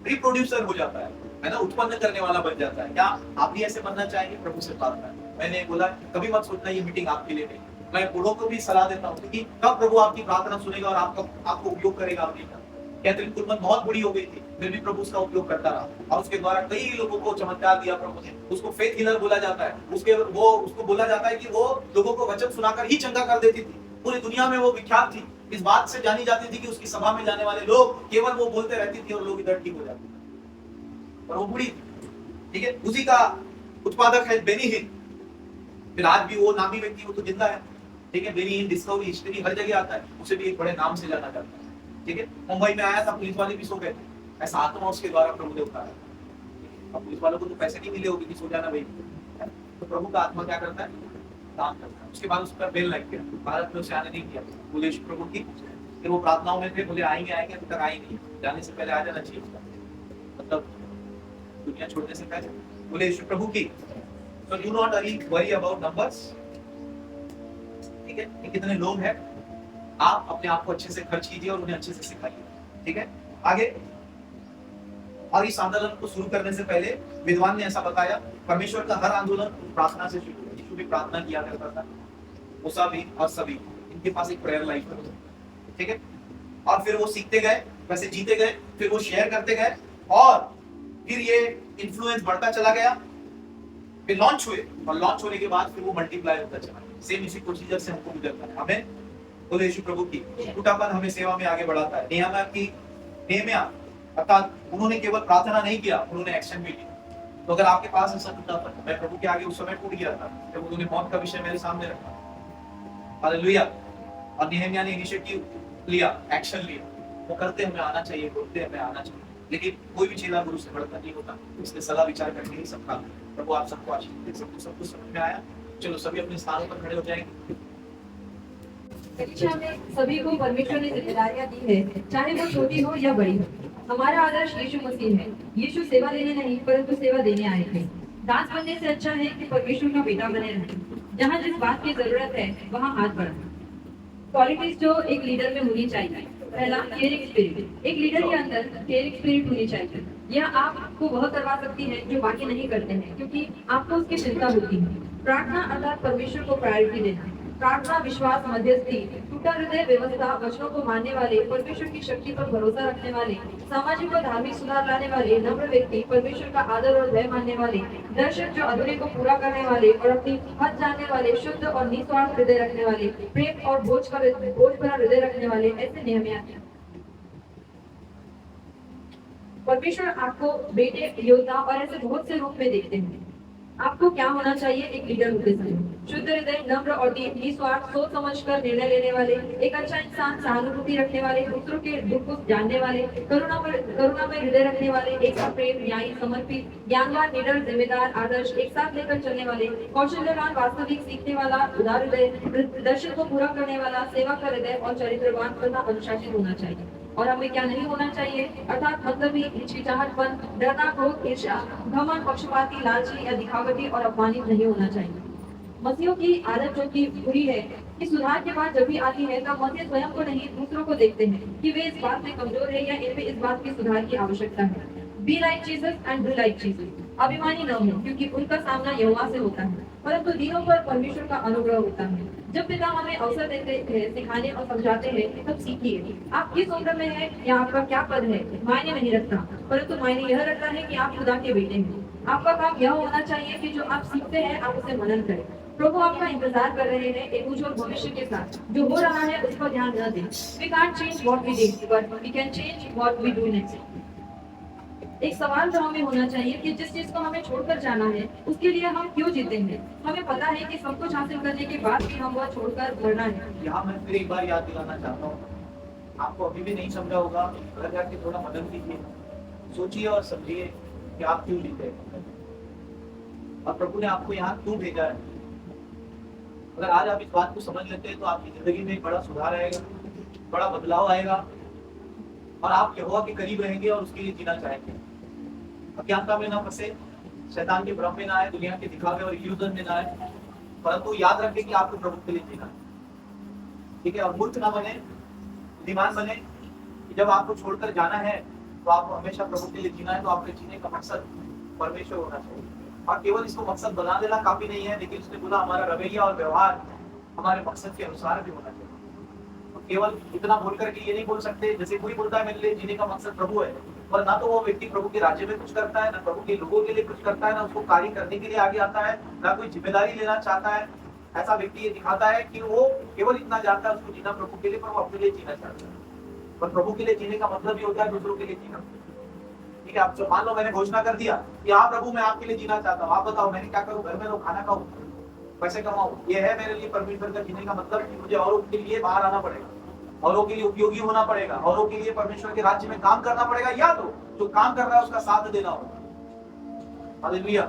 रिप्रोड्यूसर हो जाता है ना, उत्पन्न करने वाला बन जाता है। क्या आप भी ऐसे बनना चाहेंगे? प्रभु से प्रार्थना है। मैंने बोला कभी मत सोचना ये मीटिंग आपके लिए नहीं। मैं बूढ़ों को भी सलाह देता हूँ कि कब प्रभु आपकी प्रार्थना सुनेगा और आपको उपयोग करेगा अपनी का। कैथरीन कुलमन बहुत बुरी हो गई थी, फिर भी प्रभु उसका उपयोग करता रहा और उसके द्वारा कई लोगों को चमत्कार दिया प्रभु ने। उसको फेथ हीलर बोला जाता है। उसको बोला जाता है कि वो लोगों को वचन सुनाकर ही चंगा कर देती थी। पूरी दुनिया में वो विख्यात थी, इस बात से जानी जाती थी कि उसकी सभा में जाने वाले लोग केवल वो बोलते रहती थी और लोग इधर ठीक हो जाते थे। और वो बुरी थी, ठीक है? उसी का उत्पादक है बेनी हिन। फिर आज भी वो नामी व्यक्ति वो तो जिंदा है, ठीक है? बेनी हिन डिस्कवरी हिस्ट्री हर जगह आता है, उसे भी एक बड़े नाम से जाना जाता है, ठीक है? मुंबई में आया था, पुलिस वाले भी सो गए थे। ऐसा आत्मा उसके द्वारा प्रभु ने उतारा। अब पुलिस वालों को तो पैसे नहीं मिले होंगे कि सो जाना भाई, तो प्रभु का आत्मा क्या करता है? काम करता है। उसके बाद उस पर बेल लग गया, भारत में उसे आने नहीं किया। बोले यीशु प्रभु की। फिर वो प्रार्थनाओं में थे, बोले आएंगे अभी तक आए नहीं, जाने से पहले आ जाना चाहिए, मतलब दुनिया छोड़ने से पहले। बोले यीशु प्रभु की। So do not worry about numbers, ठीक है? कि कितने लोग हैं, आप अपने आप को अच्छे से खर्च कीजिए और उन्हें अच्छे से सिखाइए, ठीक है? आगे। और इस आंदोलन को शुरू करने से पहले विद्वान ने ऐसा बताया, परमेश्वर का हर आंदोलन प्रार्थना से शुरू हुआ। यीशु भी प्रार्थना किया करता था, मूसा भी और सभी, इनके पास एक प्रेयर लाइफ है, ठीक है? और फिर वो सीखते गए, वैसे जीते गए, फिर वो शेयर करते गए और फिर ये इन्फ्लुएंस बढ़ता चला गया। फिर लॉन्च हुए और लॉन्च होने के बाद फिर वो मल्टीप्लाई होता चला। सेम इसी प्रोसीजर से हमको गुजरना है। हमें बोले यीशु प्रभु की। टूटापन हमें सेवा में आगे बढ़ाता है। नेहम्या अर्थात उन्होंने केवल प्रार्थना नहीं किया, उन्होंने एक्शन भी लिया। तो अगर आपके पास ऐसा टूटापन, मैं प्रभु के आगे उस समय टूट गया था जब उन्होंने मौत का विषय मेरे सामने रखा, हालेलुया। और नेहम्या ने इनिशिएटिव लिया, एक्शन लिया। वो करते हमें आना चाहिए, बोलते हमें आना चाहिए, लेकिन कोई भी चेला गुरु से बढ़ता नहीं होता। इसलिए सलाह विचार करके ही सब काम। प्रभु आप सबको आशीष दे। सब कुछ समझ में आया? चलो सभी अपने स्थानों पर खड़े हो जाएंगे। शिक्षा में सभी को परमेश्वर ने जिम्मेदारियां दी है, चाहे वो छोटी हो या बड़ी हो। हमारा आदर्श यीशु मसीह है। यीशु सेवा लेने नहीं परंतु सेवा देने आए थे। दास बनने से अच्छा है कि परमेश्वर का बेटा बने रहे। जहाँ जिस बात की जरूरत है वहाँ हाथ बढ़ाएं। क्वालिटीज जो एक लीडर में होनी चाहिए। पहला, केयरिंग स्पिरिट। एक लीडर के अंदर केयरिंग स्पिरिट होनी चाहिए। यह आपको वह करवा सकती है जो बाकी नहीं करते हैं, क्योंकि आपको उसकी चिंता होती है। प्रार्थना अर्थात परमेश्वर को प्रायोरिटी देना। प्रार्थना, विश्वास, मध्यस्थी, टूटा हृदय, व्यवस्था, वचनों को मानने वाले, परमेश्वर की शक्ति पर भरोसा रखने वाले, सामाजिक और धार्मिक सुधार लाने वाले, नम्र व्यक्ति, परमेश्वर का आदर और भय मानने वाले, दर्शक जो अधूरे को पूरा करने वाले और अपनी हद जानने वाले, शुद्ध और निस्वार्थ हृदय रखने वाले, प्रेम और बोझ भरा हृदय रखने वाले, ऐसे नेहम्या थे। परमेश्वर आपको बेटे, योद्धा और ऐसे बहुत से रूप में देखते हैं। आपको क्या होना चाहिए एक लीडर होते समय? शुद्ध हृदय, नम्र और दीन, निस्वार्थ, सोच समझकर निर्णय लेने वाले, एक अच्छा इंसान, सहानुभूति रखने वाले, दूसरों के दुख को जानने वाले, करुणा में हृदय रखने वाले, एक साथ प्रेम, न्यायी, समर्पित, ज्ञानवान, निडर, जिम्मेदार, आदर्श, एक साथ लेकर चलने वाले, कौशल्यवान, वास्तविक, सीखने वाला, उदार हृदय, दर्शन को पूरा करने वाला, सेवा का हृदय और चरित्रवान तथा अनुशासित होना चाहिए। और हमें क्या नहीं होना चाहिए? अर्थात मतलब ही हिचकिचाहटपन, डरना, क्रोध, ईर्ष्या, घमंड, पक्षपाती, लालची या दिखावटी और अपमानित नहीं होना चाहिए। मसीहों की आदत जो कि बुरी है कि सुधार के बाद जब भी आती है तब मसीह स्वयं को नहीं दूसरों को देखते हैं कि वे इस बात में कमजोर है या इनमें इस बात की सुधार की आवश्यकता है। B like Jesus and do like Jesus. अभिमानी न हो, क्योंकि उनका सामना यहोवा से होता है, परंतु दीनों पर परमेश्वर का अनुग्रह होता है। जब पिता हमें अवसर देते हैं, सिखाने और समझाते हैं, तब सीखिए। आप किस उम्र में हैं या आपका क्या पद है मायने नहीं रखता, परंतु मायने यह रखता है कि आप खुदा के बेटे हैं। आपका काम यह होना चाहिए कि जो आप सीखते हैं आप उसे मनन करें। प्रभु आपका इंतजार कर रहे हैं एक उज्जवल भविष्य के साथ। जो हो रहा है उस पर ध्यान न दें। We can't change what we did, but we can change what we do next. एक सवाल जो हमें होना चाहिए कि जिस चीज को हमें छोड़कर जाना है उसके लिए हम क्यों जीते हैं। हमें पता है कि सब कुछ हासिल करने के बाद भी हम वह छोड़कर मरना है। यहाँ मैं फिर एक बार याद दिलाना चाहता हूँ, आपको अभी भी नहीं समझा होगा, घर जाके थोड़ा मदद कीजिए, सोचिए और समझिए कि आप क्यों जीते हैं और प्रभु ने आपको यहाँ क्यों भेजा है। अगर आज आप इस बात को समझ लेते हैं तो आपकी जिंदगी में एक बड़ा सुधार आएगा, बड़ा बदलाव आएगा और आप यहोवा के करीब रहेंगे और उसके लिए जीना चाहेंगे। अज्ञानता में ना फंसे, शैतान के भ्रम में ना आए, दुनिया के दिखावे और इल्यूजन में ना आए, परंतु याद रखें कि आपको प्रभु के लिए जीना है, ठीक है। और मूर्ख ना बने, बुद्धिमान बने कि जब आपको छोड़कर जाना है तो आपको हमेशा प्रभु के लिए जीना है। तो आपके जीने का मकसद परमेश्वर होना चाहिए और केवल इसको मकसद बना देना काफी नहीं है, लेकिन उसने बोला हमारा रवैया और व्यवहार हमारे मकसद के अनुसार भी होना चाहिए। तो केवल इतना बोल करके ये नहीं बोल सकते, जैसे कोई बोलता है मेरे लिए जीने का मकसद प्रभु है, पर ना तो वो व्यक्ति प्रभु के राज्य में कुछ करता है, ना प्रभु के लोगों के लिए कुछ करता है, ना उसको कार्य करने के लिए आगे आता है, ना कोई जिम्मेदारी लेना चाहता है। ऐसा व्यक्ति ये दिखाता है कि वो केवल इतना जानता है उसको जीना प्रभु के लिए, पर वो अपने लिए जीना चाहता है। पर प्रभु के लिए जीने का मतलब ही होता है दूसरों के लिए जीना। ठीक है, आप जो मान लो मैंने घोषणा कर दिया कि हाँ प्रभु मैं आपके लिए जीना चाहता हूँ, आप बताओ मैंने क्या करूँ, घर में तो खाना खाऊं, पैसे कमाऊं, ये है मेरे लिए परमेश्वर का जीने का मतलब कि मुझे औरों के लिए बाहर आना पड़ेगा, औरों के लिए उपयोगी होना पड़ेगा, औरों के लिए परमेश्वर के राज्य में काम करना पड़ेगा, या तो जो काम कर रहा है उसका साथ देना होगा। हालेलुया।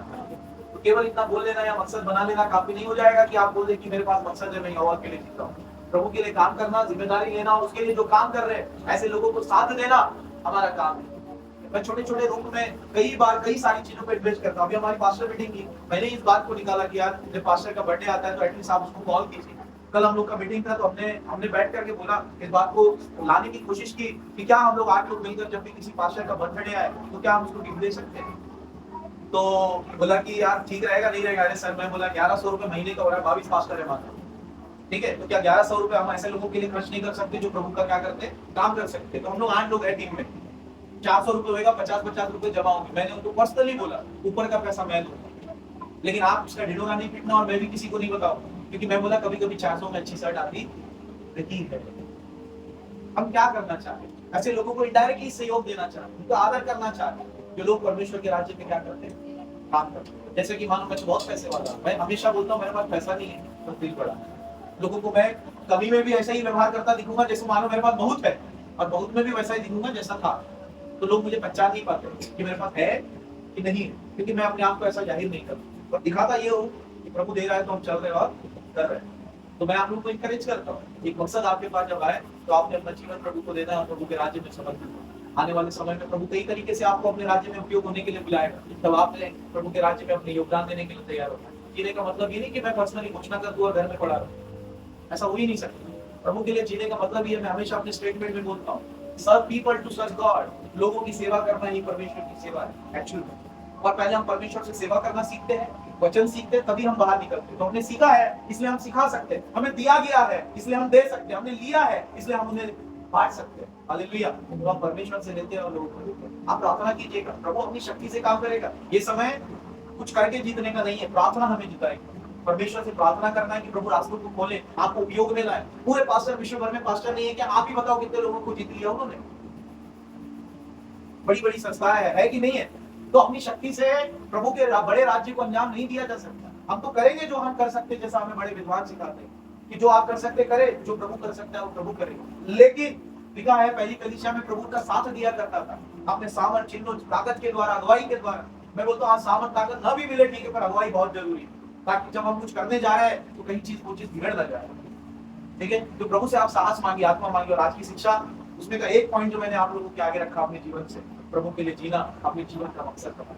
तो केवल इतना बोल लेना या मकसद बना लेना काफी नहीं हो जाएगा कि आप बोल दे कि मेरे पास मकसद है, मैं यहोवा के लिए जीता हूँ। प्रभु के लिए काम करना, जिम्मेदारी लेना और उसके लिए जो काम कर रहे हैं ऐसे लोगों को साथ देना हमारा काम है। मैं छोटे छोटे रूप में कई बार कई सारी चीजों पे इन्वेस्ट करता हूँ। अभी हमारी पास्टर मीटिंग की, मैंने इस बात को निकाला कि यार जब पास्टर का बर्थडे आता है तो एटलीस्ट आप उसको कॉल कीजिए। कल हम लोग का मीटिंग था तो हमने बैठ करके बोला, इस बात को लाने की कोशिश की कि क्या हम लोग 8 लोग मिलकर जब भी किसी पास्टर का बर्थडे आए तो क्या हम उसको गिफ्ट दे सकते हैं। तो बोला कि यार ठीक रहेगा नहीं रहेगा। अरे सर, मैं बोला 1100 रुपए महीने का हो रहा है, 22 पास्टर है मात्र, ठीक है, तो क्या 1100 रुपए हम ऐसे लोगों के लिए खर्च नहीं कर सकते जो प्रभु का क्या करते काम कर सकते। तो हम लोग 8 लोग है टीम में, 400 रुपए होगा, 50-50 रुपए जमा होंगे। मैंने उनको पर्सनली बोला ऊपर का पैसा मैं दूंगा, लेकिन आप उसका ढिढोरा नहीं पीटना और मैं भी किसी को नहीं बताऊंगा, क्योंकि मैं बोला कभी कभी 400 में अच्छी शर्ट आती रहती है। हम क्या करना चाहते हैं, ऐसे लोगों को इनडायरेक्टली सहयोग देना चाहते हैं, उनका आदर करना चाहते हैं जो लोग परमेश्वर के राज्य में क्या करते हैं काम करते हैं। जैसे कि मानो मैं बहुत पैसे वाला, मैं हमेशा बोलता हूँ मेरे पास पैसा नहीं है तो दिल बड़ा। लोगों को मैं कमी में भी ऐसा ही व्यवहार करता दिखूंगा जैसे मानो मेरे पास बहुत है, और बहुत में भी वैसा ही दिखूंगा जैसा था, तो लोग मुझे पहचान नहीं पाते कि मेरे पास है कि नहीं है, क्योंकि मैं अपने आप को ऐसा जाहिर नहीं करता और दिखाता ये हूँ कि प्रभु दे रहा है तो हम चल रहे और कर रहे हैं। तो मैं आप लोगों को इंकरेज करता हूँ, एक मकसद आपके पास जब आए तो आपने अपना जीवन प्रभु को देना है, प्रभु के राज्य में समर्पित। आने वाले समय में प्रभु कई तरीके से आपको अपने राज्य में उपयोग होने के लिए बुलाएगा, तब आपने प्रभु के राज्य में अपने योगदान देने के लिए तैयार होना है। जीने का मतलब ये नहीं कि मैं पर्सनली घोषणा कर दूं और घर में पड़ा रहूं, ऐसा हो ही नहीं सकता। प्रभु के लिए जीने का मतलब ये मैं हमेशा अपने स्टेटमेंट में बोलता हूँ, serve people to serve God. लोगों की सेवा करना ही परमेश्वर की सेवा है एक्चुअल में। और पहले हम परमेश्वर से सेवा करना सीखते हैं, वचन सीखते हैं, तभी हम बाहर निकलते हैं। तो हमने सीखा है इसलिए हम सिखा सकते हैं, हमें दिया गया है इसलिए हम दे सकते हैं, हमने लिया है इसलिए हम उन्हें बांट सकते हैं। हालेलुया। तो हम परमेश्वर से लेते हैं और लोगों को देते हैं। आप प्रार्थना कीजिएगा, प्रभु अपनी शक्ति से काम करेगा। ये समय कुछ करके जीतने का नहीं है, प्रार्थना हमें जिताएगी। परमेश्वर से प्रार्थना करना है कि प्रभु रास्तों को खोले, आपको उपयोग में लाए। पूरे पास्टर विश्व भर में पास्टर नहीं है क्या? आप ही बताओ कितने लोगों को जीत लिया उन्होंने। बड़ी बड़ी संस्थाएं है कि नहीं है? तो अपनी शक्ति से प्रभु के बड़े राज्य को अंजाम नहीं दिया जा सकता। हम तो करेंगे जो हम कर सकते, जैसा हमें बड़े विद्वान सिखाते हैं कि जो आप कर सकते करे, जो प्रभु कर सकता है वो प्रभु करे। लेकिन लिखा है पहली कलीसिया में प्रभु का साथ दिया करता था, अपने सामर्थ चिन्हों ताकत के द्वारा, अगुवाई के द्वारा। मैं बोलता हूँ सामर्थ ताकत न भी मिले ठीक है, पर अगुवाई बहुत जरूरी है, ताकि जब हम कुछ करने जा रहे हैं तो कहीं वो चीज बिगड़ ना जाए। ठीक है, तो प्रभु से आप साहस मांगिए, आत्मा मांगिए। और आज की शिक्षा उसमें का एक पॉइंट जो मैंने आप लोगों के आगे रखा अपने जीवन से, प्रभु के लिए जीना अपने जीवन का मकसद बनाना,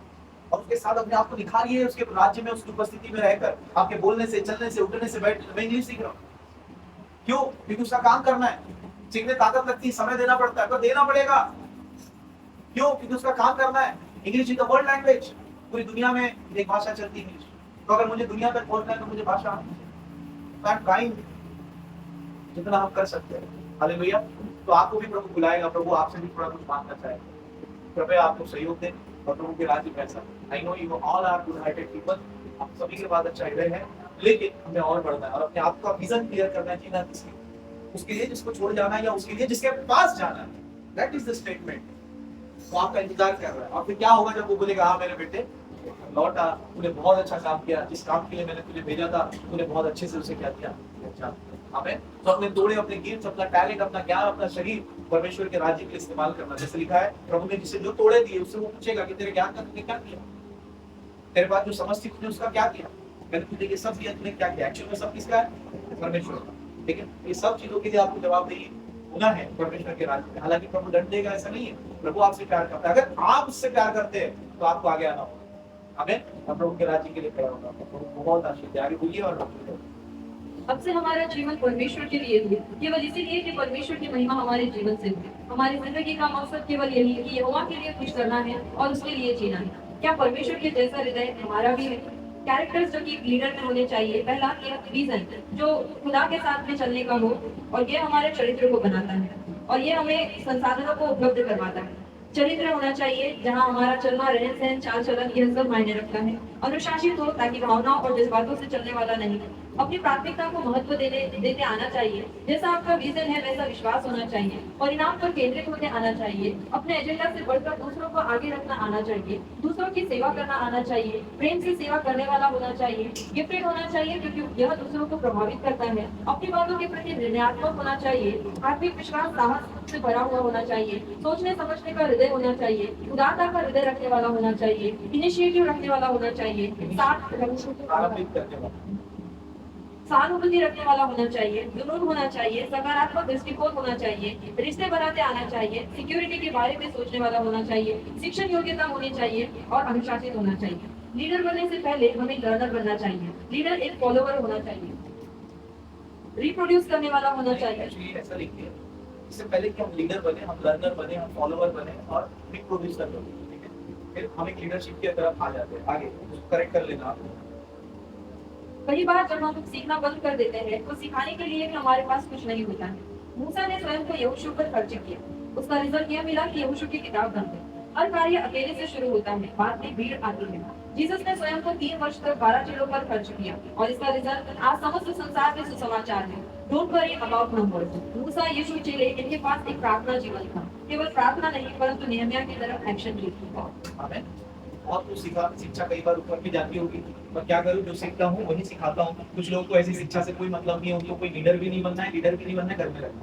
और उसके साथ अपने आप को निखारिए उसके राज्य में, उसकी उपस्थिति में रहकर। आपके बोलने से, चलने से, उठने से, बैठने, मैं इंग्लिश सीख रहा हूँ क्यों? क्योंकि उसका काम करना है। सीखने ताकत लगती है, समय देना पड़ता है, तो देना पड़ेगा। क्यों? क्योंकि उसका काम करना है। English is the world language, पूरी दुनिया में एक भाषा चलती है इंग्लिश। तो अगर मुझे दुनिया तक पहुंचना है तो मुझे भाषा ट्राइंग जितना हम कर सकते हैं। हालेलुया। तो आपको भी प्रभु बुलाएगा, प्रभु आपसे भी थोड़ा कुछ मांगना चाहेगा। कृपया आपको सहयोग दें और प्रभु के राज्य में ऐसा। I know you all are good hearted people, आप सभी के पास अच्छा हृदय है, लेकिन हमें और बढ़ना है और अपने आप का विजन क्लियर करना चाहिए, ना उसके लिए जिसको छोड़ जाना है या उसके लिए जिसके पास जाना है। That is the statement. तो आपका इंतजार कर रहा है और फिर क्या होगा जब वो बोलेगा हाँ मेरे बेटे लौटा, तूने बहुत अच्छा काम किया, जिस काम के लिए मैंने तुझे भेजा था तूने बहुत अच्छे से उसे क्या किया, अच्छा। हमें तो अपने तोड़े, अपने गिफ्ट, अपना टैलेंट, अपना ज्ञान, अपना शरीर परमेश्वर के राज्य के लिए इस्तेमाल करना। जैसे लिखा है प्रभु ने जिसे जो तोड़े दिए उससे वो पूछेगा कि तेरे ज्ञान का तूने क्या किया, तेरे पास जो समझ थी तूने उसका क्या किया, मैंने तुझे ये सब दिया तूने क्या किया। एक्चुअली में सब किसका है, परमेश्वर का। ठीक है, ये सब चीजों के लिए आपको जवाबदेही होना है परमेश्वर के राज्य में। हालांकि प्रभु दंड देगा ऐसा नहीं है, प्रभु आपसे प्यार करता है। अगर आप उससे प्यार करते हैं तो आपको आगे आना होगा। आमीन। और प्रभु के राज्य के लिए खड़ा होगा। प्रभु बहुत आशीष दे। आगे बोलिए। और अब से हमारा जीवन परमेश्वर के लिए हो, केवल इसीलिए कि परमेश्वर की महिमा हमारे जीवन से हो। हमारी जिंदगी का मकसद केवल यही है कि यहोवा के लिए कुछ करना है और उसके लिए जीना है। क्या परमेश्वर के जैसा हृदय हमारा भी है? कैरेक्टर्स जो कि एक लीडर में होने चाहिए। पहला विजन जो खुदा के साथ में चलने का हो, और ये हमारे चरित्र को बनाता है और ये हमें संसाधनों को उपलब्ध करवाता है। चरित्र होना चाहिए जहाँ हमारा चलना, रहन सहन, चाल चलन यह सब मायने रखता है। अनुशासित हो ताकि भावनाओं और जज्बातों से चलने वाला नहीं। अपनी प्राथमिकता को महत्व देते आना चाहिए। जैसा आपका विजन है वैसा विश्वास होना चाहिए। परिणाम पर केंद्रित होते आना चाहिए। अपने एजेंडा से बढ़कर दूसरों को आगे रखना आना चाहिए। दूसरों की सेवा करना आना चाहिए। प्रेम से सेवा करने वाला होना चाहिए। गिफ्टेड होना चाहिए क्योंकि यह दूसरों को प्रभावित करता है। अपनी बातों के प्रति निर्णयात्मक होना चाहिए। आत्मिक विश्वास, साहस से भरा हुआ होना चाहिए। सोचने समझने का हृदय होना चाहिए। उदारता का हृदय रखने वाला होना चाहिए। इनिशिएटिव रखने वाला होना चाहिए। सहानुभूति रखने वाला होना चाहिए। जुनून होना चाहिए। सकारात्मक दृष्टिकोण होना चाहिए। रिश्ते बनाते आना चाहिए। सिक्योरिटी के बारे में सोचने वाला होना चाहिए। शिक्षण योग्यता होनी चाहिए और अनुशासित होना चाहिए। लीडर बनने से पहले हमें लर्नर बनना चाहिए। लीडर एक फॉलोवर होना चाहिए। रिप्रोड्यूस करने वाला होना चाहिए। ऐसा लिखिए, इससे पहले कि हम लीडर बने, हम लर्नर बने, हम फॉलोवर बने और रिप्रोड्यूस कर लो। ठीक है, फिर हम एक लीडरशिप की तरफ आ जाते हैं। आगे उसको करेक्ट कर लेना आप। कई बार जब हम सीखना बंद कर देते हैं तो सिखाने के लिए भी हमारे पास कुछ नहीं होता है। मूसा ने स्वयं को यहोशू पर खर्च किया। उसका रिजल्ट यह मिला कि यहोशू की किताब बन गई। हर कार्य अकेले से शुरू होता है, बाद में भीड़ आती है। जीसस ने स्वयं को 3 वर्ष तक 12 चेलों पर खर्च किया और इसका रिजल्ट आज समस्त संसार में सुसमाचार है। Don't worry about numbers. Musa, Yeshu, चेले, इनके पास एक प्रार्थना जीवन था। केवल प्रार्थना नहीं परंतु नेहमिया की तरफ एक्शन भी था। आमीन। और तो शिक्षा कई बार ऊपर भी जाती होगी, पर क्या करूं, जो सीखता हूं वही सिखाता हूं। कुछ लोगों को ऐसी शिक्षा से कोई मतलब नहीं है, उनको कोई लीडर भी नहीं बनना है, लीडर भी नहीं बनना है, घर में रहना।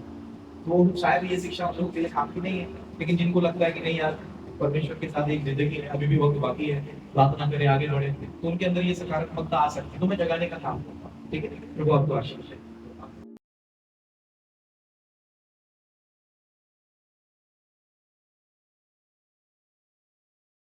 तो शायद ये शिक्षा उन लोगों के लिए काम की नहीं है। लेकिन जिनको लगता है कि नहीं यार परमेश्वर के साथ एक जिंदगी है, अभी भी वक्त बाकी है, प्रार्थना करें, आगे बढ़े, तो उनके अंदर ये सकारात्मकता आ सकती है। तो मैं जगाने का काम करता हूँ। ठीक है, प्रभु आपको आशीष दे।